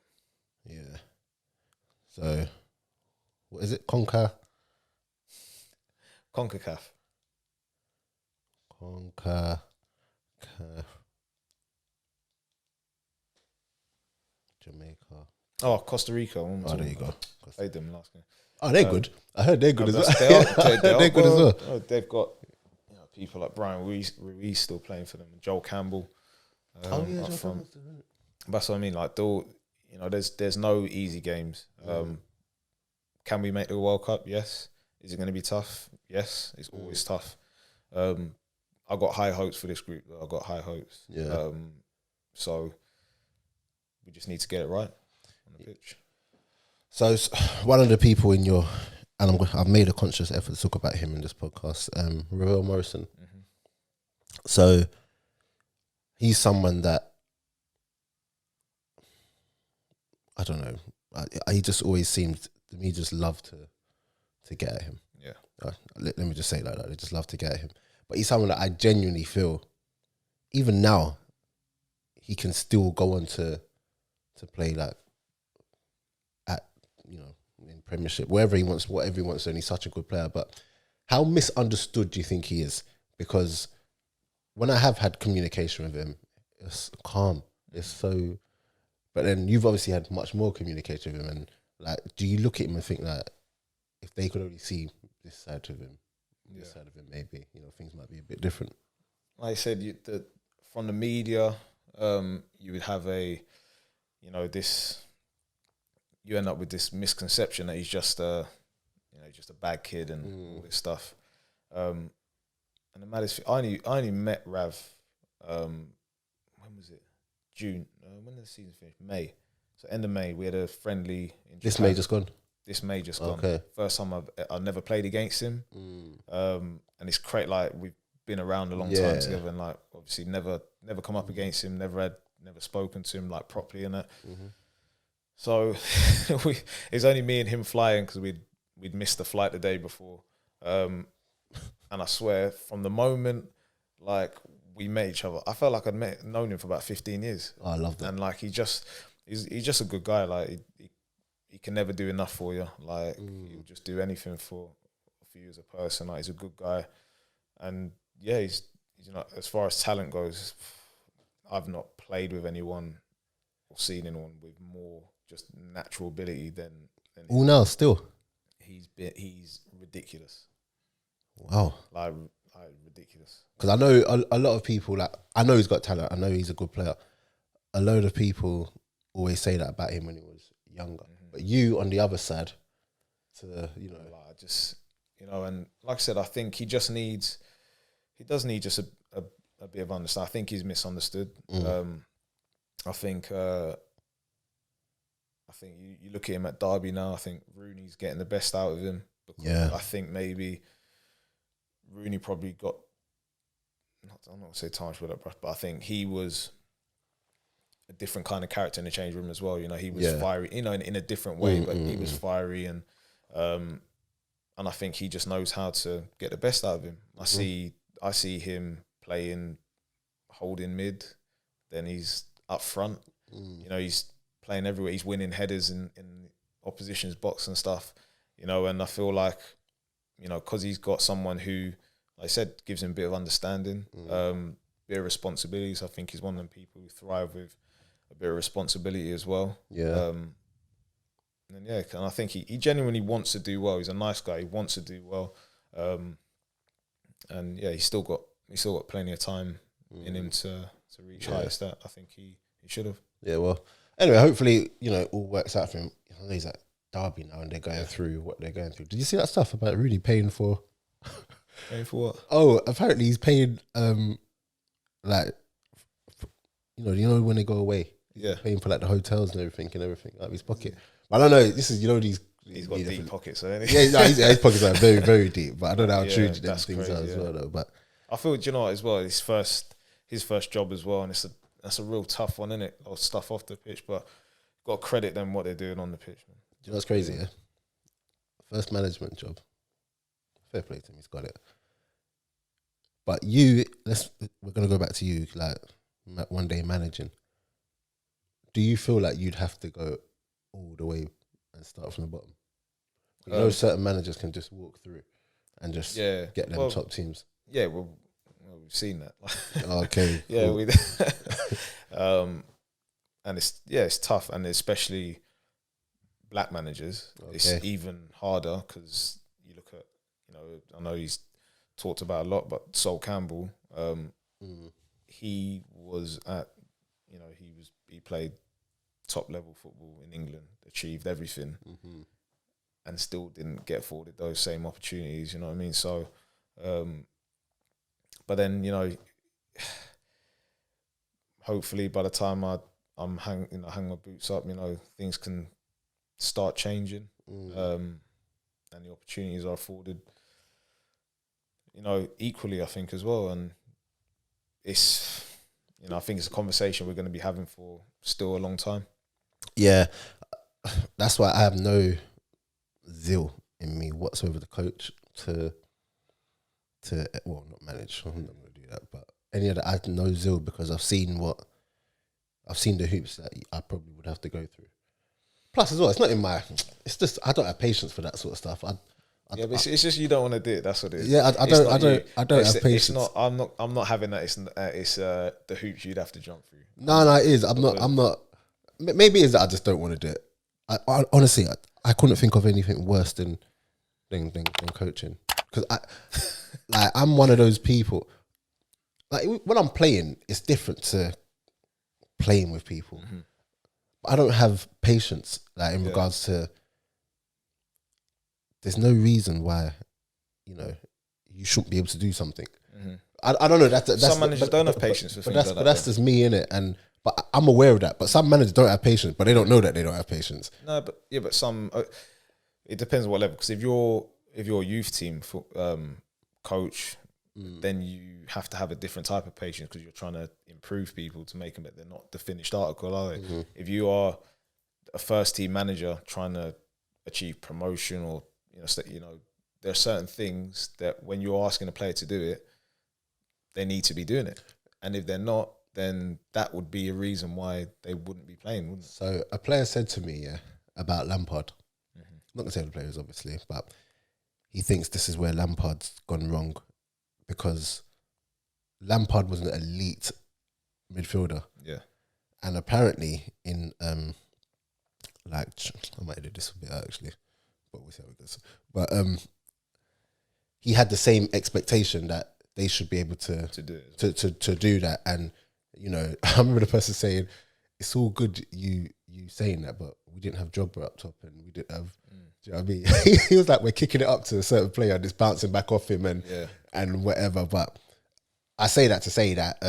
A: Yeah. So, what is it? CONCACAF. Jamaica.
B: Oh, Costa Rica.
A: Oh, there you go.
B: Played them last game.
A: Oh, they're good. I heard they're good as well.
B: They're
A: good as well.
B: Oh, they've got people like Brian Ruiz still playing for them. Joel Campbell.
A: Joel Campbell.
B: That's what I mean. Like, there's no easy games. Can we make the World Cup? Yes. Is it going to be tough? Yes. It's always tough. I got high hopes for this group. I got high hopes.
A: Yeah.
B: So we just need to get it right on the pitch.
A: So one of the people in your, and I've made a conscious effort to talk about him in this podcast, Ravel Morrison.
B: Mm-hmm.
A: So he's someone that, I don't know, he just always seemed, to me, just love to get at him.
B: Yeah.
A: Let me just say it like that. I just love to get at him. But he's someone that I genuinely feel, even now, he can still go on to play like at, in Premiership, wherever he wants, whatever he wants, and he's such a good player. But how misunderstood do you think he is? Because when I have had communication with him, it's calm. It's so... But then you've obviously had much more communication with him, and Like, do you look at him and think that if they could only see this side of him, this side of him, maybe, you know, things might be a bit different?
B: Like I said, from the media, you would have you end up with this misconception that he's just a bad kid and all this stuff. And the maddest thing, I only met Rav, when was it? June. When did the season finish? May. So end of May, we had a friendly.
A: This May just gone?
B: This May just gone.
A: Okay.
B: First time I've never played against him. And it's great, like, we've been around a long time together, and like obviously never come up against him, never spoken to him like properly and that. So it's only me and him flying because we'd missed the flight the day before. And I swear, from the moment like we met each other, I felt like I'd known him for about 15 years.
A: Oh, I love that.
B: And like he's just a good guy. Like he can never do enough for you. Like he'll just do anything for you as a person. Like, he's a good guy. And yeah, he's you know, as far as talent goes, I've not played with anyone or seen anyone with more just natural ability than
A: all now still.
B: He's ridiculous.
A: Wow.
B: Like ridiculous.
A: Because I know a lot of people, like, I know he's got talent, I know he's a good player. A load of people always say that about him when he was younger. But you, on the other side, you know.
B: Like, I just, you know, and like I said, I think he does need just a bit of understanding. I think he's misunderstood. I think you look at him at Derby now, I think Rooney's getting the best out of him. I think maybe Rooney probably got, I'm not going to say tarnished with that brush, but I think he was a different kind of character in the change room as well. You know, he was fiery, you know, in a different way, but he was fiery, and I think he just knows how to get the best out of him. I see him playing, holding mid, then he's up front. You know, he's playing everywhere. He's winning headers in opposition's box and stuff. You know, and I feel like, you know, because he's got someone who, like I said, gives him a bit of understanding, bit of responsibilities. I think he's one of them people who thrive with a bit of responsibility as well. And I think he genuinely wants to do well. He's a nice guy. He wants to do well. And yeah, he's still got plenty of time in him to reach heights that I think he should have. Yeah,
A: well, anyway, hopefully, you know, it all works out for him. I know he's at Derby now and they're going through what they're going through. Did you see that stuff about Rooney paying for...
B: Paying for what?
A: Oh, apparently he's paying, like, you know when they go away?
B: Yeah.
A: Paying for like the hotels and everything out of his pocket. But I don't know, this is, you know, these...
B: He's got deep pockets, hasn't he?
A: Yeah, no, his pockets are very, very deep. But I don't know how true these things are as well, though. But
B: I feel, do you know what, as well, his first job as well, and that's a real tough one, isn't it? Or stuff off the pitch, but got to credit them what they're doing on the pitch, man.
A: Do you know what's crazy, yeah? First management job. Fair play to him, he's got it. But we're going to go back to you, like, one day managing. Do you feel like you'd have to go all the way and start from the bottom? You know, certain managers can just walk through and just get them top teams.
B: Yeah, well, we've seen that.
A: Okay.
B: Yeah,
A: cool.
B: And it's tough, and especially black managers. Okay. It's even harder because you look at, you know, I know he's talked about a lot, but Sol Campbell, he was at, you know, he played top level football in England, achieved everything, and still didn't get afforded those same opportunities. You know what I mean? So, but then, you know, hopefully by the time I'm hang my boots up, you know, things can start changing, and the opportunities are afforded, you know, equally, I think, as well. And it's, you know, I think it's a conversation we're going to be having for still a long time. Yeah,
A: that's why I have no zeal in me whatsoever to coach, to well, not manage. I'm not going to do that, but any other, I have no zeal because I've seen the hoops that I probably would have to go through. Plus, as well, it's not in my. It's just I don't have patience for that sort of stuff. But
B: it's just you don't want to do it. That's what it is.
A: Yeah, I don't have patience.
B: It's not. I'm not having that. It's the hoops you'd have to jump through.
A: No, it is. I'm not. Maybe it is that I just don't want to do it. I honestly, I couldn't think of anything worse than coaching, because I'm one of those people. Like when I'm playing, it's different to playing with people.
B: Mm-hmm.
A: I don't have patience, like in regards to. There's no reason why, you shouldn't be able to do something.
B: Mm-hmm.
A: I don't know. That's
B: some managers don't have patience for things like that.
A: But that's just me in it, but I'm aware of that. But some managers don't have patience, but they don't know that they don't have patience.
B: No, but some. It depends on what level. Because if you're a youth team coach, then you have to have a different type of patience because you're trying to improve people to make them that they're not the finished article, are they? Mm-hmm. If you are a first team manager trying to achieve promotion, or there are certain things that when you're asking a player to do it, they need to be doing it, and if they're not, then that would be a reason why they wouldn't be playing, wouldn't it?
A: So a player said to me, about Lampard. Mm-hmm. I'm not gonna say the players, obviously, but he thinks this is where Lampard's gone wrong, because Lampard was an elite midfielder.
B: Yeah.
A: And apparently in I might edit this a bit out actually, but we'll see how it goes. But he had the same expectation that they should be able to do it, to do that. And I remember the person saying, "It's all good you saying that, but we didn't have Drogba up top, and we didn't have." Do you know what I mean? He was like, we're kicking it up to a certain player and it's bouncing back off him and whatever. But I say that to say that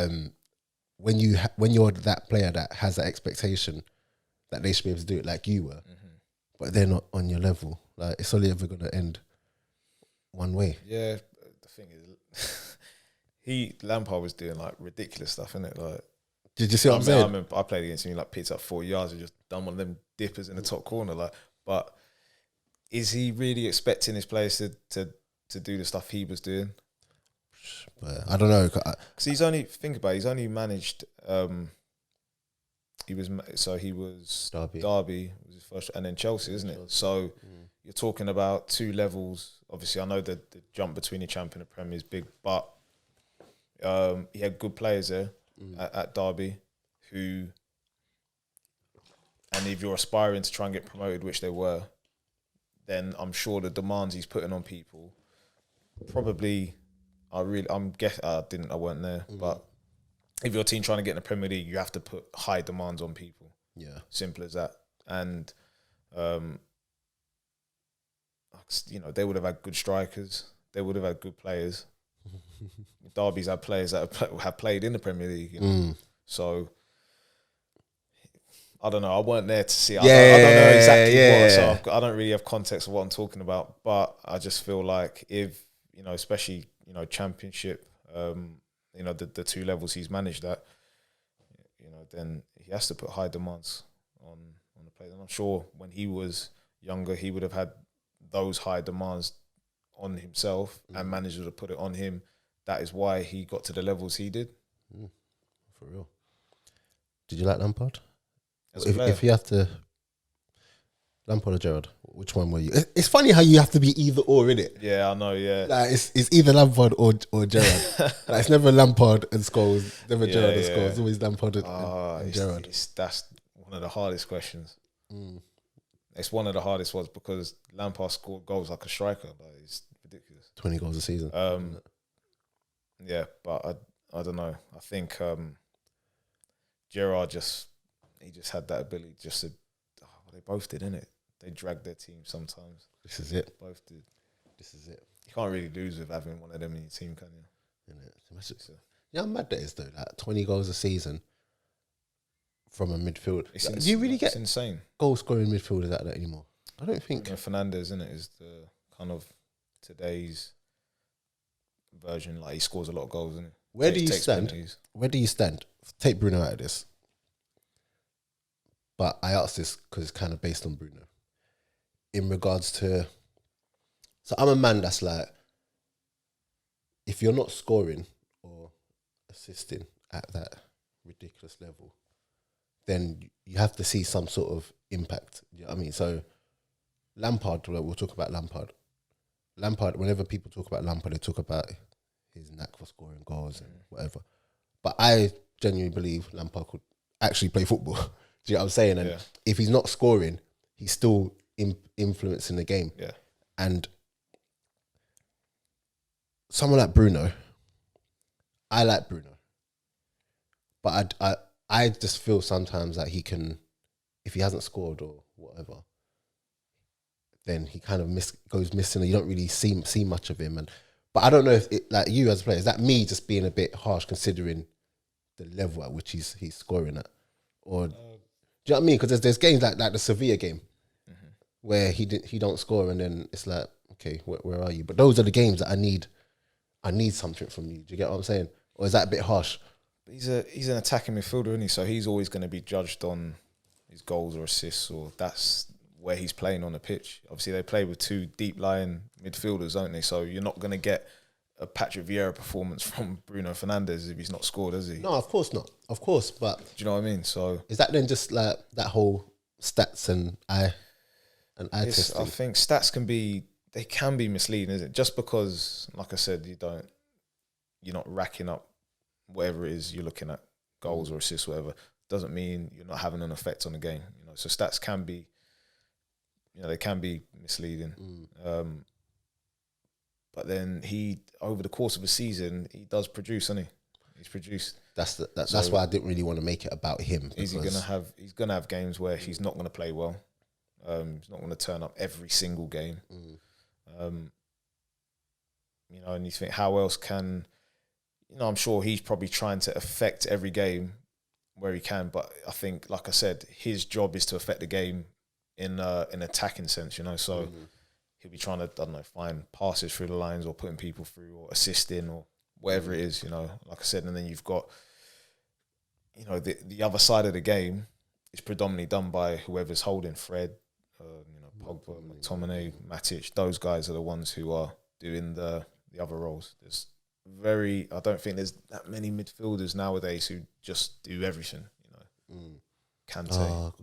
A: when you're that player that has that expectation that they should be able to do it like you were, but they're not on your level, like it's only ever going to end one way.
B: Yeah, the thing is, Lampard was doing like ridiculous stuff, innit? Like,
A: did you see what I'm saying?
B: I remember I played against him, like picked up 4 yards and just done one of them dippers in the top corner, like, but. Is he really expecting his players to do the stuff he was doing?
A: But I don't know.
B: Because he's only managed. He was Derby was his first, and then Chelsea, isn't it? So you're talking about two levels. Obviously, I know that the jump between the champion and the Premier is big, but he had good players there at Derby who, and if you're aspiring to try and get promoted, which they were, then I'm sure the demands he's putting on people probably I weren't there, but if your team trying to get in the Premier League, you have to put high demands on people.
A: Yeah.
B: Simple as that. And they would have had good strikers, they would have had good players. Derby's had players that have played in the Premier League, So I don't know. I weren't there to see. I don't know exactly what. So I don't really have context of what I'm talking about. But I just feel like if especially Championship, the two levels he's managed at, then he has to put high demands on the players. And I'm sure when he was younger, he would have had those high demands on himself, and managers would put it on him. That is why he got to the levels he did.
A: For real. Did you like Lampard?
B: If
A: you have to, Lampard or Gerrard, which one were you? It's funny how you have to be either or, innit?
B: Yeah, I know. Yeah,
A: like it's either Lampard or Gerrard. Like it's never Lampard and Scholes, never Gerrard and Scholes. It's always Lampard and Gerrard.
B: That's one of the hardest questions. It's one of the hardest ones because Lampard scored goals like a striker. Like, it's ridiculous.
A: 20 goals a season.
B: Yeah, but I don't know. I think Gerrard just had that ability just to. They both did, innit? They dragged their team sometimes.
A: This is it.
B: Both did.
A: This is it.
B: You can't really lose with having one of them in your team, can you?
A: Innit? Yeah, I'm mad that is though. Like 20 goals a season from a midfield. Do you really get
B: insane
A: goal scoring midfielders like that anymore? I don't think.
B: Fernandes, innit, is the kind of today's version. Like he scores a lot of goals, innit?
A: Where do you stand? Where do you stand? Take Bruno out of this. But I asked this because it's kind of based on Bruno. In regards to, so I'm a man that's like, if you're not scoring or assisting at that ridiculous level, then you have to see some sort of impact. You know what I mean? So Lampard, we'll talk about Lampard. Lampard, whenever people talk about Lampard, they talk about his knack for scoring goals and whatever. But I genuinely believe Lampard could actually play football. Do you know what I'm saying? And if he's not scoring, he's still influencing the game.
B: Yeah.
A: And someone like Bruno, I like Bruno, but I just feel sometimes that he can, if he hasn't scored or whatever, then he kind of goes missing. You don't really see much of him. But I don't know if like you as a player, is that me just being a bit harsh considering the level at which he's scoring at, or do you know what I mean? Because there's games like the Sevilla game where he don't score, and then it's like, okay, where are you? But those are the games that I need something from you. Do you get what I'm saying? Or is that a bit harsh?
B: But he's an attacking midfielder, isn't he? So he's always going to be judged on his goals or assists, or that's where he's playing on the pitch. Obviously, they play with two deep-lying midfielders, don't they? So you're not going to get a Patrick Vieira performance from Bruno Fernandes if he's not scored, is he?
A: No, of course not. Of course, but
B: do you know what I mean? So
A: is that then just like that whole stats and eye test thing?
B: I think stats can be misleading, isn't it? Just because, like I said, you're not racking up whatever it is you're looking at, goals or assists, whatever, doesn't mean you're not having an effect on the game. So stats can be, they can be misleading. But then over the course of a season, he does produce, doesn't he? He's produced.
A: That's why I didn't really want to make it about him.
B: He's gonna have games where he's not gonna play well. He's not gonna turn up every single game. And you think, how else can, I'm sure he's probably trying to affect every game where he can, but I think, like I said, his job is to affect the game in an attacking sense, so he'll be trying to, I don't know, find passes through the lines or putting people through or assisting or whatever it is, like I said. And then you've got, the other side of the game is predominantly done by whoever's holding Fred, Pogba, McTominay, Matic. Those guys are the ones who are doing the other roles. I don't think there's that many midfielders nowadays who just do everything, Kante.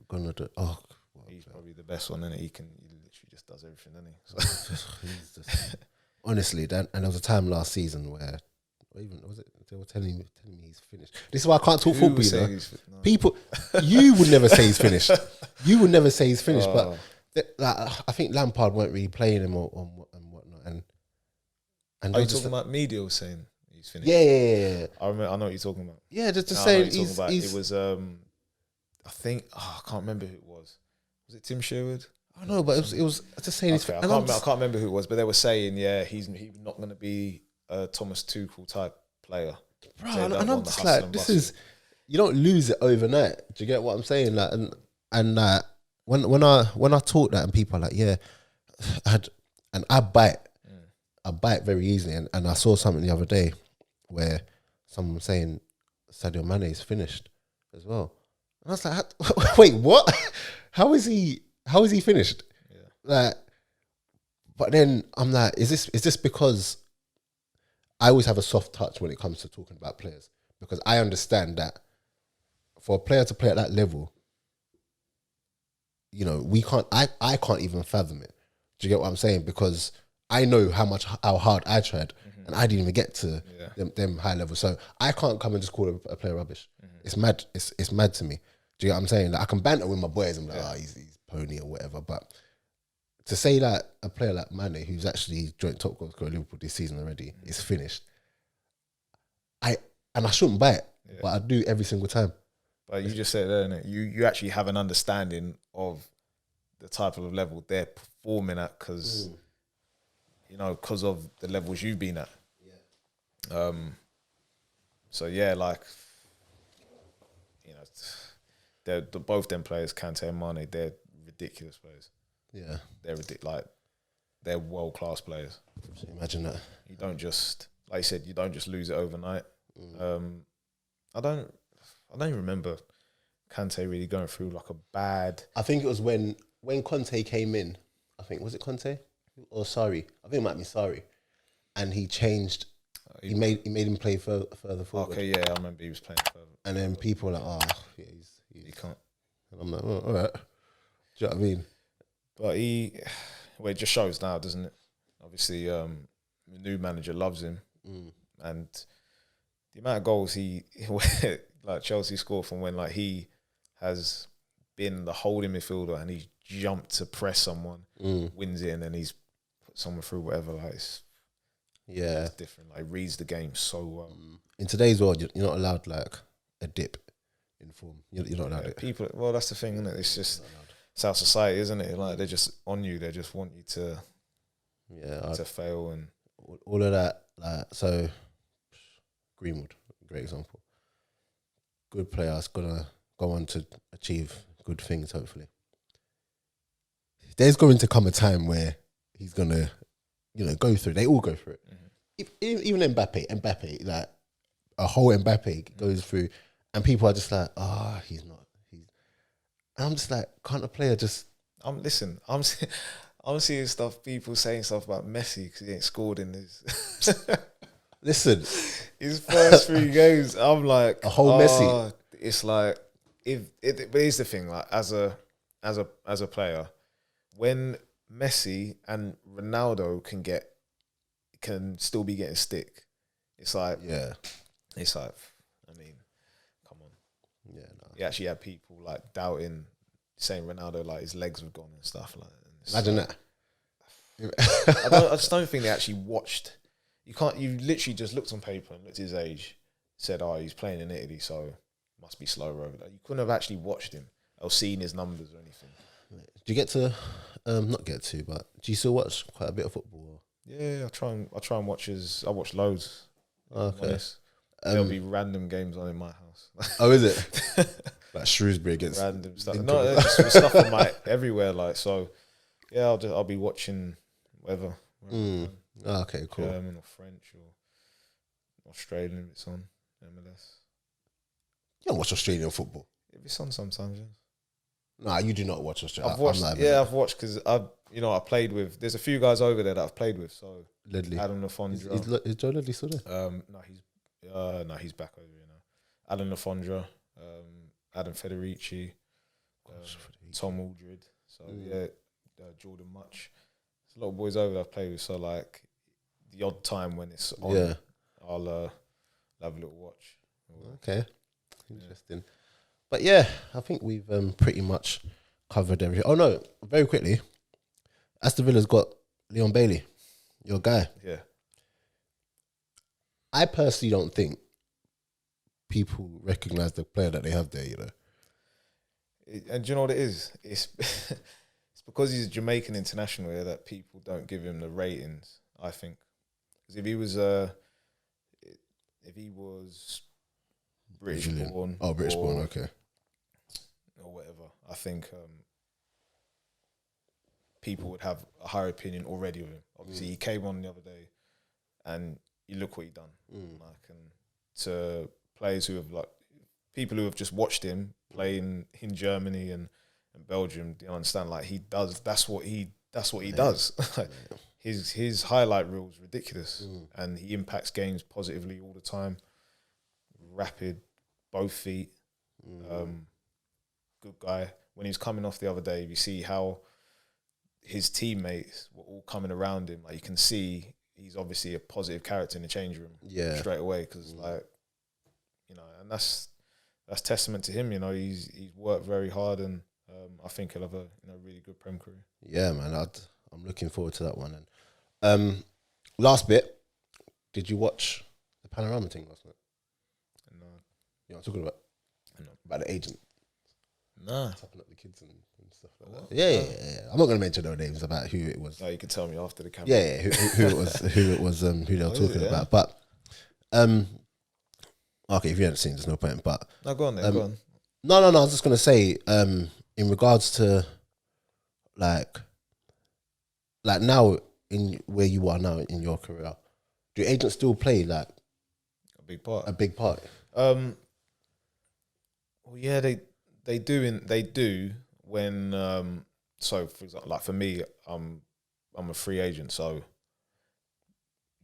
B: He's probably the best one, and he literally just does everything, doesn't he? So.
A: Honestly, and there was a time last season where, even was it, they were telling me he's finished. This is why I can't talk football. No. People, you would never say he's finished. You would never say he's finished, but I think Lampard weren't really playing him and whatnot. And
B: are you talking about media saying he's finished?
A: Yeah.
B: I know what you're talking about.
A: Yeah, just saying he's.
B: It was I think I can't remember who it was. Was it Tim Sherwood?
A: I don't know, but it was just saying.
B: Okay, I can't remember who it was, but they were saying, he's not going to be a Thomas Tuchel type player.
A: Bro, and I'm just like, you don't lose it overnight. Do you get what I'm saying? Like, and when I talk that, and people are like, I bite very easily, and I saw something the other day where someone was saying Sadio Mane is finished as well. And I was like, wait, what? How is he finished?
B: Yeah.
A: Like, but then I'm like, is this because I always have a soft touch when it comes to talking about players, because I understand that for a player to play at that level, I can't even fathom it. Do you get what I'm saying? Because I know how hard I tried, and I didn't even get to them high levels. So I can't come and just call a player rubbish. It's mad. It's mad to me. Do you get what I'm saying? Like, I can banter with my boys and be like, he's pony or whatever. But to say that a player like Mane, who's actually joint top goal scorer at Liverpool this season already, is finished, I shouldn't buy it, but I do every single time.
B: But you just said there, innit? You actually have an understanding of the type of level they're performing at, because because of the levels you've been at. Yeah. They're both them players, Kante and Mane. They're ridiculous players.
A: Yeah,
B: they're world class players.
A: So imagine that.
B: You don't just, like you said, you don't just lose it overnight. I don't even remember Kante really going through like a bad.
A: I think it was when Conte came in. I think, was it Conte or Sarri? I think it might be Sarri, and he changed. He made him play further forward.
B: Okay, yeah, I remember he was playing further.
A: And then people were like,
B: he can't.
A: And I'm like, oh, all right. Do you know what I mean?
B: But it just shows now, doesn't it? Obviously, the new manager loves him, and the amount of goals like Chelsea scored from when like he has been the holding midfielder and he's jumped to press someone, wins it, and then he's put someone through whatever. Like it's different. Like reads the game so well.
A: In today's world, you're not allowed like a dip in form. You're not allowed it.
B: People. Well, that's the thing, isn't it? It's just it's our society, isn't it? Like they're just on you. They just want you to to fail and
A: all of that. Like so, Greenwood, great example. Good player, is gonna go on to achieve good things. Hopefully, there's going to come a time where he's gonna, go through. They all go through it. Even Mbappe, like a whole Mbappe goes through, and people are just like, he's not. And I'm just like, can't a player just?
B: I'm seeing stuff. People saying stuff about Messi because he ain't scored in his.
A: Listen,
B: his first 3 games. I'm like
A: a whole Messi.
B: It's like but here's the thing. Like as a player, when Messi and Ronaldo can still be getting stick, it's like it's like I mean, come on.
A: Yeah, no.
B: You actually had people like doubting, saying Ronaldo like his legs were gone and stuff like that.
A: Imagine that.
B: I just don't think they actually watched. You literally just looked on paper and looked at his age, said, he's playing in Italy, so must be slower over there. You couldn't have actually watched him or seen his numbers or anything.
A: Do you get to, not get to, but do you still watch quite a bit of football?
B: Yeah, I try and watch I watch loads.
A: Okay.
B: There'll be random games on in my house.
A: Oh, is it? Like Shrewsbury against
B: random stuff. No, just stuff on my everywhere. Like so, yeah. I'll be watching whatever.
A: Okay, cool.
B: German or French or Australian if it's on MLS.
A: You don't watch Australian football?
B: If it's on sometimes, yes.
A: Nah, you do not watch Australian.
B: I've watched because I played with. There's a few guys over there that I've played with. So
A: Ledley,
B: Adam Lafondra.
A: Is Joe Ledley still there?
B: He's back over here now. Adam Lafondra, Adam Federici, Tom Aldred. So Jordan Much. There's a lot of boys over that I've played with. So like the odd time when it's on, I'll have a little watch.
A: Okay, interesting. But yeah, I think we've pretty much covered everything. Oh no, very quickly, Aston Villa's got Leon Bailey, your guy.
B: Yeah.
A: I personally don't think people recognise the player that they have there,
B: And do you know what it is? It's it's because he's a Jamaican international here that people don't give him the ratings, I think. Because if he was British born.
A: Oh, British born, okay.
B: Or whatever. I think people would have a higher opinion already of him. Obviously, he came on the other day and you look what he done. Like, and to players who have people who have just watched him playing in Germany and Belgium, you understand? Like that's what he does. His highlight reel is ridiculous, and he impacts games positively all the time. Rapid, both feet, good guy. When he was coming off the other day, you see how his teammates were all coming around him. Like you can see he's obviously a positive character in the change room straight away because and that's testament to him. He's worked very hard, and I think he'll have a really good Prem career.
A: Yeah, man, I'm looking forward to that one. And last bit, did you watch the Panorama thing last night?
B: No.
A: You know what I'm talking about?
B: No.
A: About the agent.
B: Nah.
A: Tapping up the kids and stuff like that. Yeah. I'm not going to mention no names about who it was.
B: No, you can tell me after the camera.
A: Yeah, who it was, who they were talking about. But okay, if you haven't seen, there's no point. But
B: no, go on then. Go on.
A: No. I was just going to say, in regards to like now in where you are now in your career, do agents still play like
B: a big part?
A: A big part.
B: Well, yeah, they do when so for example, like for me, I'm a free agent, so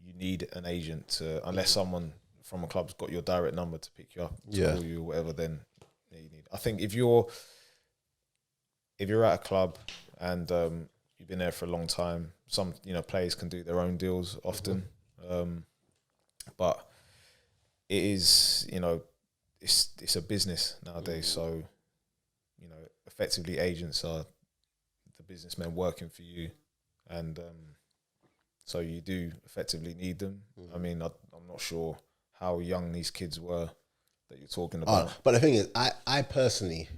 B: you need an agent to, unless someone from a club's got your direct number to pick you up, to call you or whatever, then you need. I think if you're at a club and you've been there for a long time, some players can do their own deals often, but it is it's a business nowadays, so effectively agents are businessmen working for you, and so you do effectively need them. I mean, I'm not sure how young these kids were that you're talking about.
A: But the thing is, I personally,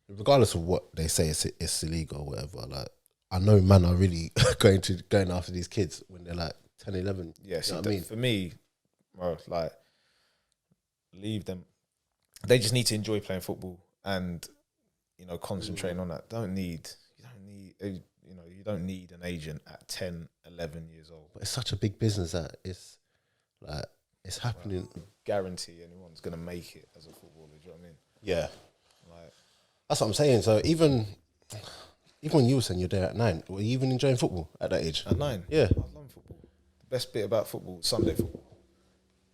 A: regardless of what they say, it's illegal or whatever. Like, I know man are really going after these kids when they're like 10, 11.
B: Yeah,
A: you
B: see,
A: know what I mean?
B: for me, bro, like, leave them. They just need to enjoy playing football and, you know, concentrating on that. You don't need an agent at 10, 11 years old.
A: But it's such a big business that it's like it's happening.
B: Guarantee anyone's gonna make it as a footballer. Do you know what I mean?
A: Yeah,
B: Like,
A: that's what I'm saying. So even when you were saying you're there at 9, were you even enjoying football at that age?
B: at 9,
A: Yeah.
B: I love football. The best bit about football is Sunday football.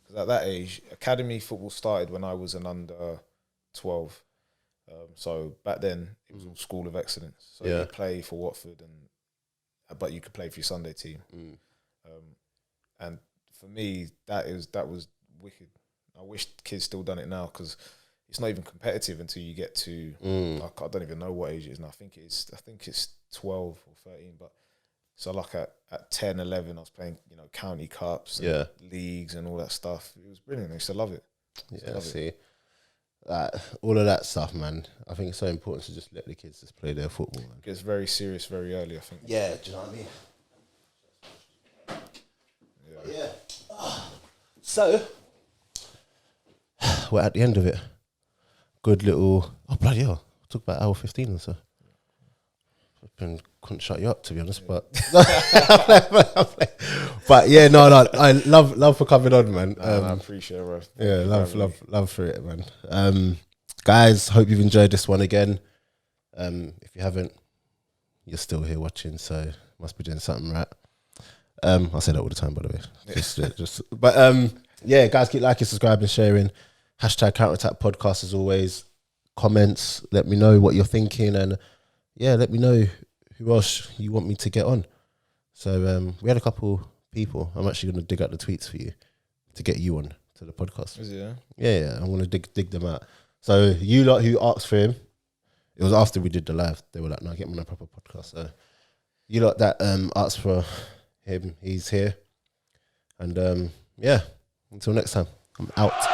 B: Because at that age, academy football started when I was an under 12. So back then, it was all School of Excellence. So you play for Watford, but you could play for your Sunday team. And for me, that was wicked. I wish kids still done it now, because it's not even competitive until you get to I don't even know what age it is now. I think it's 12 or 13. But so like at 10, 11, I was playing, you know, county cups, and leagues, and all that stuff. It was brilliant. I used to love it.
A: See, all of that stuff, man. I think it's so important to just let the kids just play their football. Man.
B: It gets very serious very early, I think.
A: Yeah, do you know what I mean? Yeah. So we're at the end of it. Good little. Oh bloody hell! Took about hour 15 or so. Couldn't shut you up, to be honest, but but yeah, no, I love for coming on, man.
B: I appreciate it, bro.
A: Yeah, love for it, man. Guys, hope you've enjoyed this one again. If you haven't, you're still here watching, so must be doing something right. I say that all the time, by the way. Yeah, guys, keep liking, subscribing, sharing. Hashtag Counterattack Podcast as always. Comments, let me know what you're thinking, and yeah, let me know who else you want me to get on. So we had a couple people. I'm actually going to dig out the tweets for you to get you on to the podcast.
B: Is it? Yeah.
A: Yeah. I'm going to dig them out. So you lot who asked for him, it was after we did the live. They were like, "No, get him on a proper podcast." So you lot that asked for him, he's here. And yeah, until next time, I'm out.